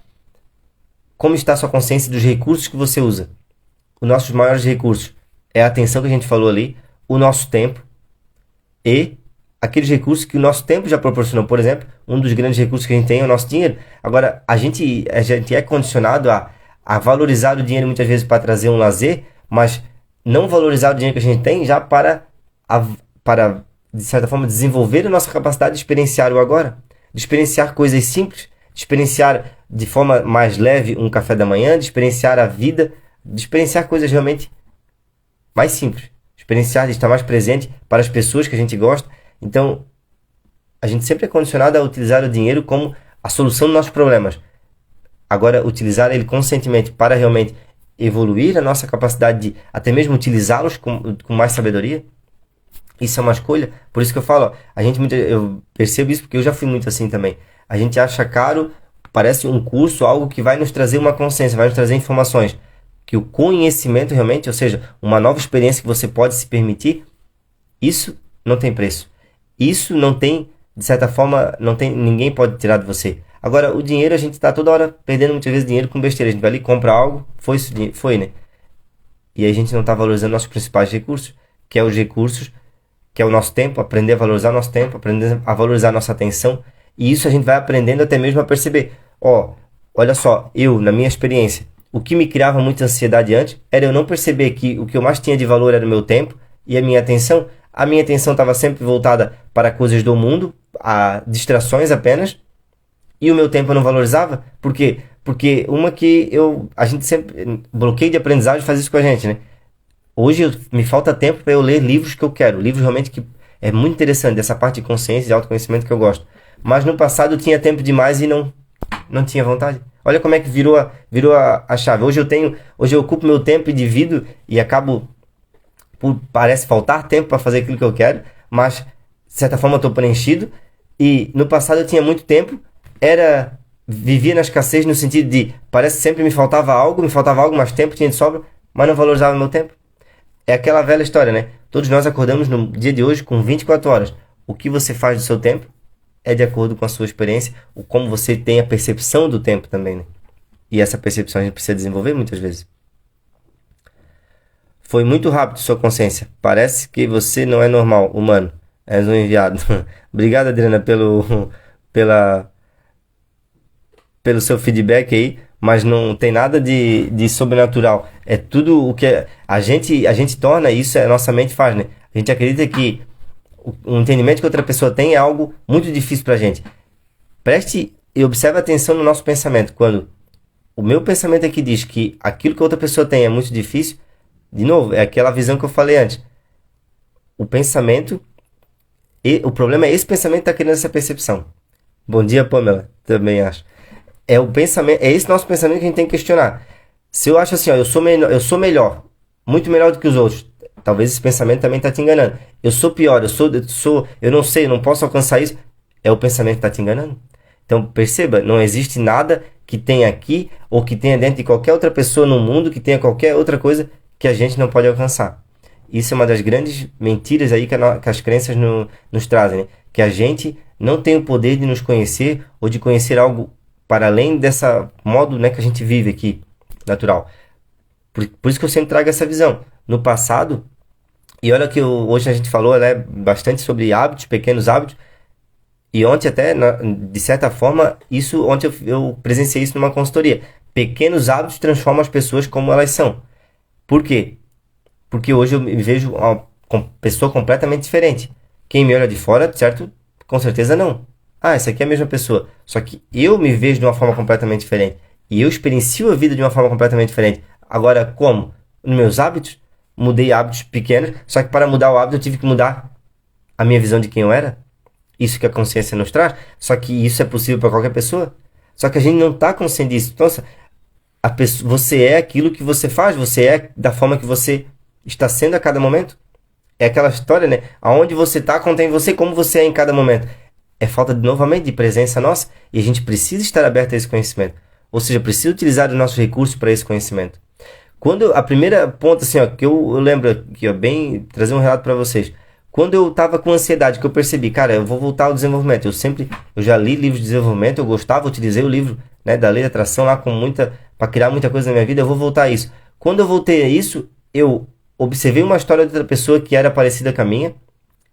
Como está a sua consciência dos recursos que você usa? Os nossos maiores recursos é a atenção que a gente falou ali, o nosso tempo e aqueles recursos que o nosso tempo já proporcionou. Por exemplo, um dos grandes recursos que a gente tem é o nosso dinheiro. Agora, a gente é condicionado a valorizar o dinheiro muitas vezes para trazer um lazer, mas não valorizar o dinheiro que a gente tem já para de certa forma, desenvolver a nossa capacidade de experienciar o agora, de experienciar coisas simples, de experienciar de forma mais leve um café da manhã, de experienciar a vida, de experienciar coisas realmente mais simples, experienciar de estar mais presente para as pessoas que a gente gosta. Então, a gente sempre é condicionado a utilizar o dinheiro como a solução dos nossos problemas. Agora, utilizar ele conscientemente para realmente evoluir a nossa capacidade de até mesmo utilizá-los com mais sabedoria, isso é uma escolha. Por isso que eu falo, ó, eu percebo isso porque eu já fui muito assim também. A gente acha caro, parece um curso, algo que vai nos trazer uma consciência, vai nos trazer informações. Que o conhecimento realmente, ou seja, uma nova experiência que você pode se permitir, isso não tem preço. Isso não tem, de certa forma, ninguém pode tirar de você. Agora, o dinheiro, a gente está toda hora perdendo muitas vezes dinheiro com besteira. A gente vai ali, compra algo, foi, né? E aí a gente não está valorizando nossos principais recursos, que é os recursos, que é o nosso tempo, aprender a valorizar o nosso tempo, aprender a valorizar a nossa atenção. E isso a gente vai aprendendo até mesmo a perceber. Olha só, na minha experiência, o que me criava muita ansiedade antes era eu não perceber que o que eu mais tinha de valor era o meu tempo e a minha atenção. A minha atenção estava sempre voltada para coisas do mundo, a distrações apenas, e o meu tempo eu não valorizava. Por quê? Porque a gente sempre, bloqueio de aprendizagem faz isso com a gente, né? Hoje me falta tempo para eu ler livros que eu quero, livros realmente que é muito interessante, dessa parte de consciência e autoconhecimento que eu gosto. Mas no passado eu tinha tempo demais e não tinha vontade. Olha como é que virou a chave. Hoje eu ocupo meu tempo e divido e acabo, parece faltar tempo para fazer aquilo que eu quero, mas de certa forma eu estou preenchido. E no passado eu tinha muito tempo, vivia na escassez no sentido de, parece que sempre me faltava algo, mais tempo, tinha de sobra, mas não valorizava o meu tempo. É aquela velha história, né? Todos nós acordamos no dia de hoje com 24 horas. O que você faz do seu tempo é de acordo com a sua experiência, ou como você tem a percepção do tempo também, né? E essa percepção a gente precisa desenvolver muitas vezes. Foi muito rápido sua consciência. Parece que você não é normal, humano. És um enviado. Obrigado, Adriana, pelo seu feedback aí, mas não tem nada de sobrenatural. É tudo o que a gente torna, isso a nossa mente faz, né? A gente acredita que o entendimento que outra pessoa tem é algo muito difícil pra gente. Preste e observe atenção no nosso pensamento. Quando o meu pensamento aqui diz que aquilo que outra pessoa tem é muito difícil, de novo, é aquela visão que eu falei antes. O pensamento, o problema é esse pensamento que está criando essa percepção. Bom dia, Pamela, também acho. É o pensamento, é esse nosso pensamento que a gente tem que questionar. Se eu acho assim, ó, eu sou melhor, muito melhor do que os outros, talvez esse pensamento também está te enganando. Eu sou pior, eu não sei, eu não posso alcançar isso. É o pensamento que está te enganando. Então perceba, não existe nada que tenha aqui ou que tenha dentro de qualquer outra pessoa no mundo que tenha qualquer outra coisa que a gente não pode alcançar. Isso é uma das grandes mentiras aí que as crenças nos trazem, né? Que a gente não tem o poder de nos conhecer ou de conhecer algo para além dessa modo, né, que a gente vive aqui, natural. Por isso que eu sempre trago essa visão. No passado, e olha que hoje a gente falou, né, bastante sobre hábitos, pequenos hábitos, e ontem até, de certa forma, ontem eu presenciei isso numa consultoria. Pequenos hábitos transformam as pessoas como elas são. Por quê? Porque hoje eu me vejo uma pessoa completamente diferente. Quem me olha de fora, certo? Com certeza não. Ah, essa aqui é a mesma pessoa. Só que eu me vejo de uma forma completamente diferente. E eu experiencio a vida de uma forma completamente diferente. Agora, como? Nos meus hábitos, mudei hábitos pequenos. Só que para mudar o hábito, eu tive que mudar a minha visão de quem eu era. Isso que a consciência nos traz. Só que isso é possível para qualquer pessoa. Só que a gente não está consciente disso. Então, você é aquilo que você faz. Você é da forma que você está sendo a cada momento. É aquela história, né? Aonde você está, contém você, como você é em cada momento. É falta, novamente, de presença nossa. E a gente precisa estar aberto a esse conhecimento. Ou seja, precisa utilizar os nossos recursos para esse conhecimento. Quando a primeira ponta, assim, ó, que eu lembro aqui, ó, bem, trazer um relato para vocês. Quando eu estava com ansiedade, que eu percebi, cara, eu vou voltar ao desenvolvimento. Eu já li livros de desenvolvimento, eu gostava, utilizei o livro, né, da lei da atração lá para criar muita coisa na minha vida, eu vou voltar a isso. Quando eu voltei a isso, eu observei uma história de outra pessoa que era parecida com a minha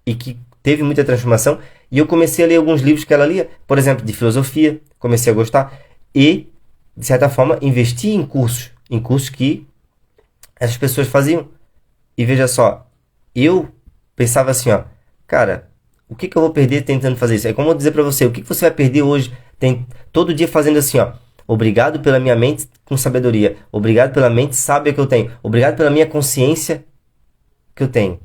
e que teve muita transformação, e eu comecei a ler alguns livros que ela lia, por exemplo, de filosofia, comecei a gostar e, de certa forma, investi em cursos que essas pessoas faziam. E veja só, eu pensava assim, ó, cara, o que eu vou perder tentando fazer isso? É como eu dizer pra você, o que você vai perder hoje todo dia fazendo assim, ó, obrigado pela minha mente com sabedoria, obrigado pela mente sábia que eu tenho, obrigado pela minha consciência que eu tenho.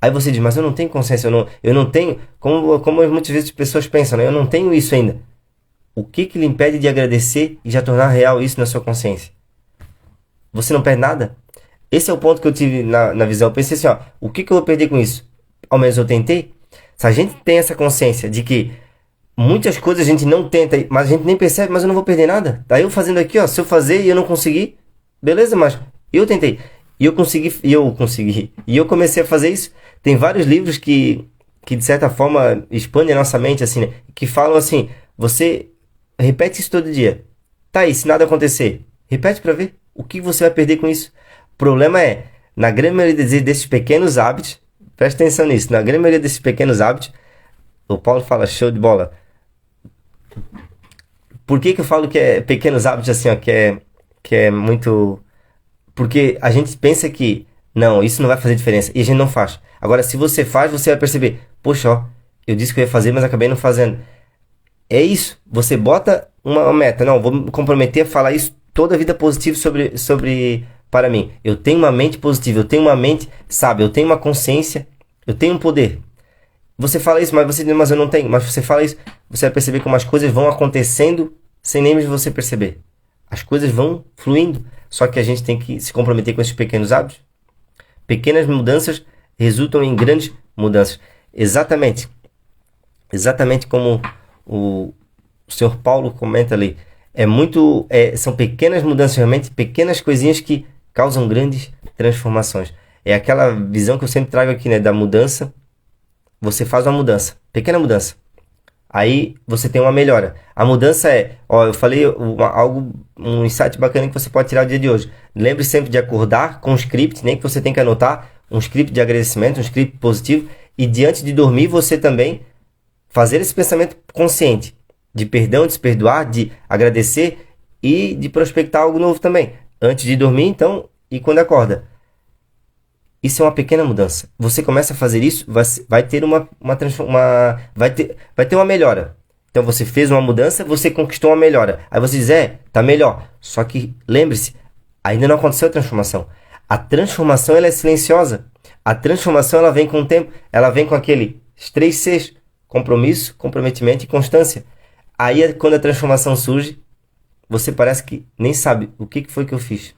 Aí você diz, mas eu não tenho consciência, eu não tenho, como muitas vezes as pessoas pensam, né? Eu não tenho isso ainda. O que lhe impede de agradecer e já tornar real isso na sua consciência? Você não perde nada? Esse é o ponto que eu tive na visão. Eu pensei assim, ó, o que eu vou perder com isso? Ao menos eu tentei. Se a gente tem essa consciência de que muitas coisas a gente não tenta, mas a gente nem percebe, mas eu não vou perder nada. Tá eu fazendo aqui, ó, se eu fazer e eu não conseguir, beleza, mas eu tentei. E eu consegui. E eu comecei a fazer isso. Tem vários livros que de certa forma expandem a nossa mente, assim, né? Que falam assim, você repete isso todo dia. Tá aí, se nada acontecer, repete pra ver. O que você vai perder com isso? O problema é, na grande maioria desses pequenos hábitos, presta atenção nisso, na grande maioria desses pequenos hábitos, o Paulo fala, show de bola. Por que eu falo que é pequenos hábitos assim, ó, que é muito... Porque a gente pensa que, não, isso não vai fazer diferença, e a gente não faz. Agora, se você faz, você vai perceber, poxa, ó, eu disse que eu ia fazer, mas acabei não fazendo. É isso, você bota uma meta, não, vou me comprometer a falar isso toda a vida positiva para mim. Eu tenho uma mente positiva, eu tenho uma mente sábia, eu tenho uma consciência, eu tenho um poder. Você fala isso, mas você diz, mas eu não tenho. Mas você fala isso, você vai perceber como as coisas vão acontecendo sem nem mesmo você perceber. As coisas vão fluindo, só que a gente tem que se comprometer com esses pequenos hábitos. Pequenas mudanças resultam em grandes mudanças. Exatamente como o senhor Paulo comenta ali. São pequenas mudanças, realmente, pequenas coisinhas que causam grandes transformações. É aquela visão que eu sempre trago aqui, né, da mudança. Você faz uma mudança, pequena mudança. Aí você tem uma melhora. A mudança eu falei um insight bacana que você pode tirar o dia de hoje. Lembre sempre de acordar com um script, nem que você tem que anotar, um script de agradecimento, um script positivo. E diante de dormir, você também fazer esse pensamento consciente de perdão, de se perdoar, de agradecer e de prospectar algo novo também. Antes de dormir, então, e quando acorda. Isso é uma pequena mudança. Você começa a fazer isso, vai ter vai ter uma melhora. Então você fez uma mudança, você conquistou uma melhora. Aí você diz, tá melhor. Só que lembre-se, ainda não aconteceu a transformação. A transformação ela é silenciosa. A transformação ela vem com o tempo, ela vem com aquele 3 Cs, compromisso, comprometimento e constância. Aí quando a transformação surge, você parece que nem sabe o que foi que eu fiz.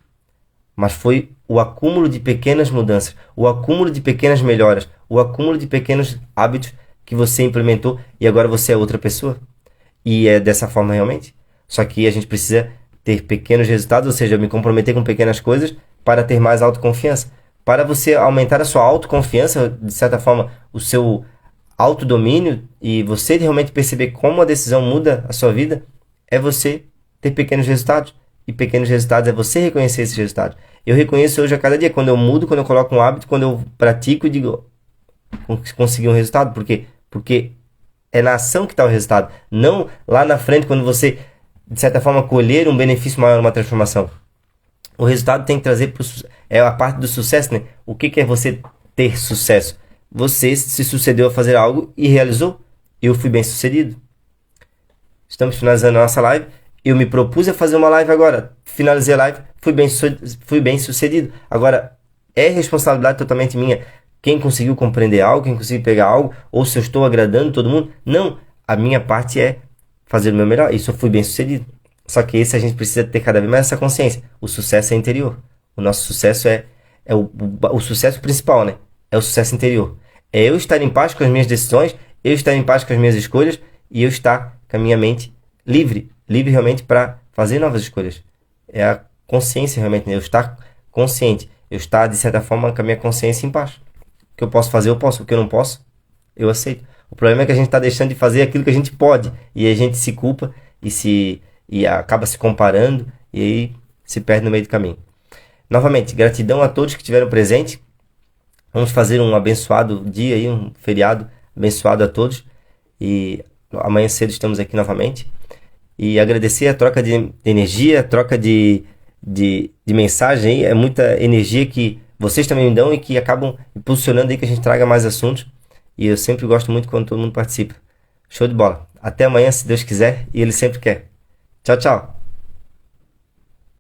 Mas foi o acúmulo de pequenas mudanças, o acúmulo de pequenas melhoras, o acúmulo de pequenos hábitos que você implementou e agora você é outra pessoa. E é dessa forma realmente. Só que a gente precisa ter pequenos resultados, ou seja, me comprometer com pequenas coisas para ter mais autoconfiança. Para você aumentar a sua autoconfiança, de certa forma, o seu autodomínio e você realmente perceber como a decisão muda a sua vida, é você ter pequenos resultados. E pequenos resultados é você reconhecer esses resultados. Eu reconheço hoje a cada dia, quando eu mudo, quando eu coloco um hábito, quando eu pratico e digo, consegui um resultado. Por quê? Porque é na ação que está o resultado. Não lá na frente, quando você de certa forma, colher um benefício maior, uma transformação. O resultado tem que trazer é a parte do sucesso, né? O que é você ter sucesso? Você se sucedeu a fazer algo e realizou. Eu fui bem sucedido. Estamos finalizando a nossa live. Eu me propus a fazer uma live agora. Finalizei a live, fui bem sucedido. Agora, é responsabilidade totalmente minha. Quem conseguiu compreender algo, quem conseguiu pegar algo, ou se eu estou agradando todo mundo. Não, a minha parte é fazer o meu melhor. Isso eu fui bem sucedido. Só que a gente precisa ter cada vez mais essa consciência. O sucesso é interior. O nosso sucesso é o sucesso principal, né? É o sucesso interior. É eu estar em paz com as minhas decisões, eu estar em paz com as minhas escolhas e eu estar com a minha mente livre realmente para fazer novas escolhas. É a consciência realmente, né? Eu estar consciente, eu estar de certa forma com a minha consciência em paz. O que eu posso fazer, eu posso. O que eu não posso, eu aceito. O problema é que a gente está deixando de fazer aquilo que a gente pode e a gente se culpa e acaba se comparando e aí se perde no meio do caminho. Novamente, gratidão a todos que estiveram presentes. Vamos fazer um abençoado dia aí, um feriado abençoado a todos. E amanhã cedo estamos aqui novamente. E agradecer a troca de energia, a troca de mensagem aí. É muita energia que vocês também me dão e que acabam impulsionando aí que a gente traga mais assuntos. E eu sempre gosto muito quando todo mundo participa. Show de bola. Até amanhã, se Deus quiser, e Ele sempre quer. Tchau, tchau.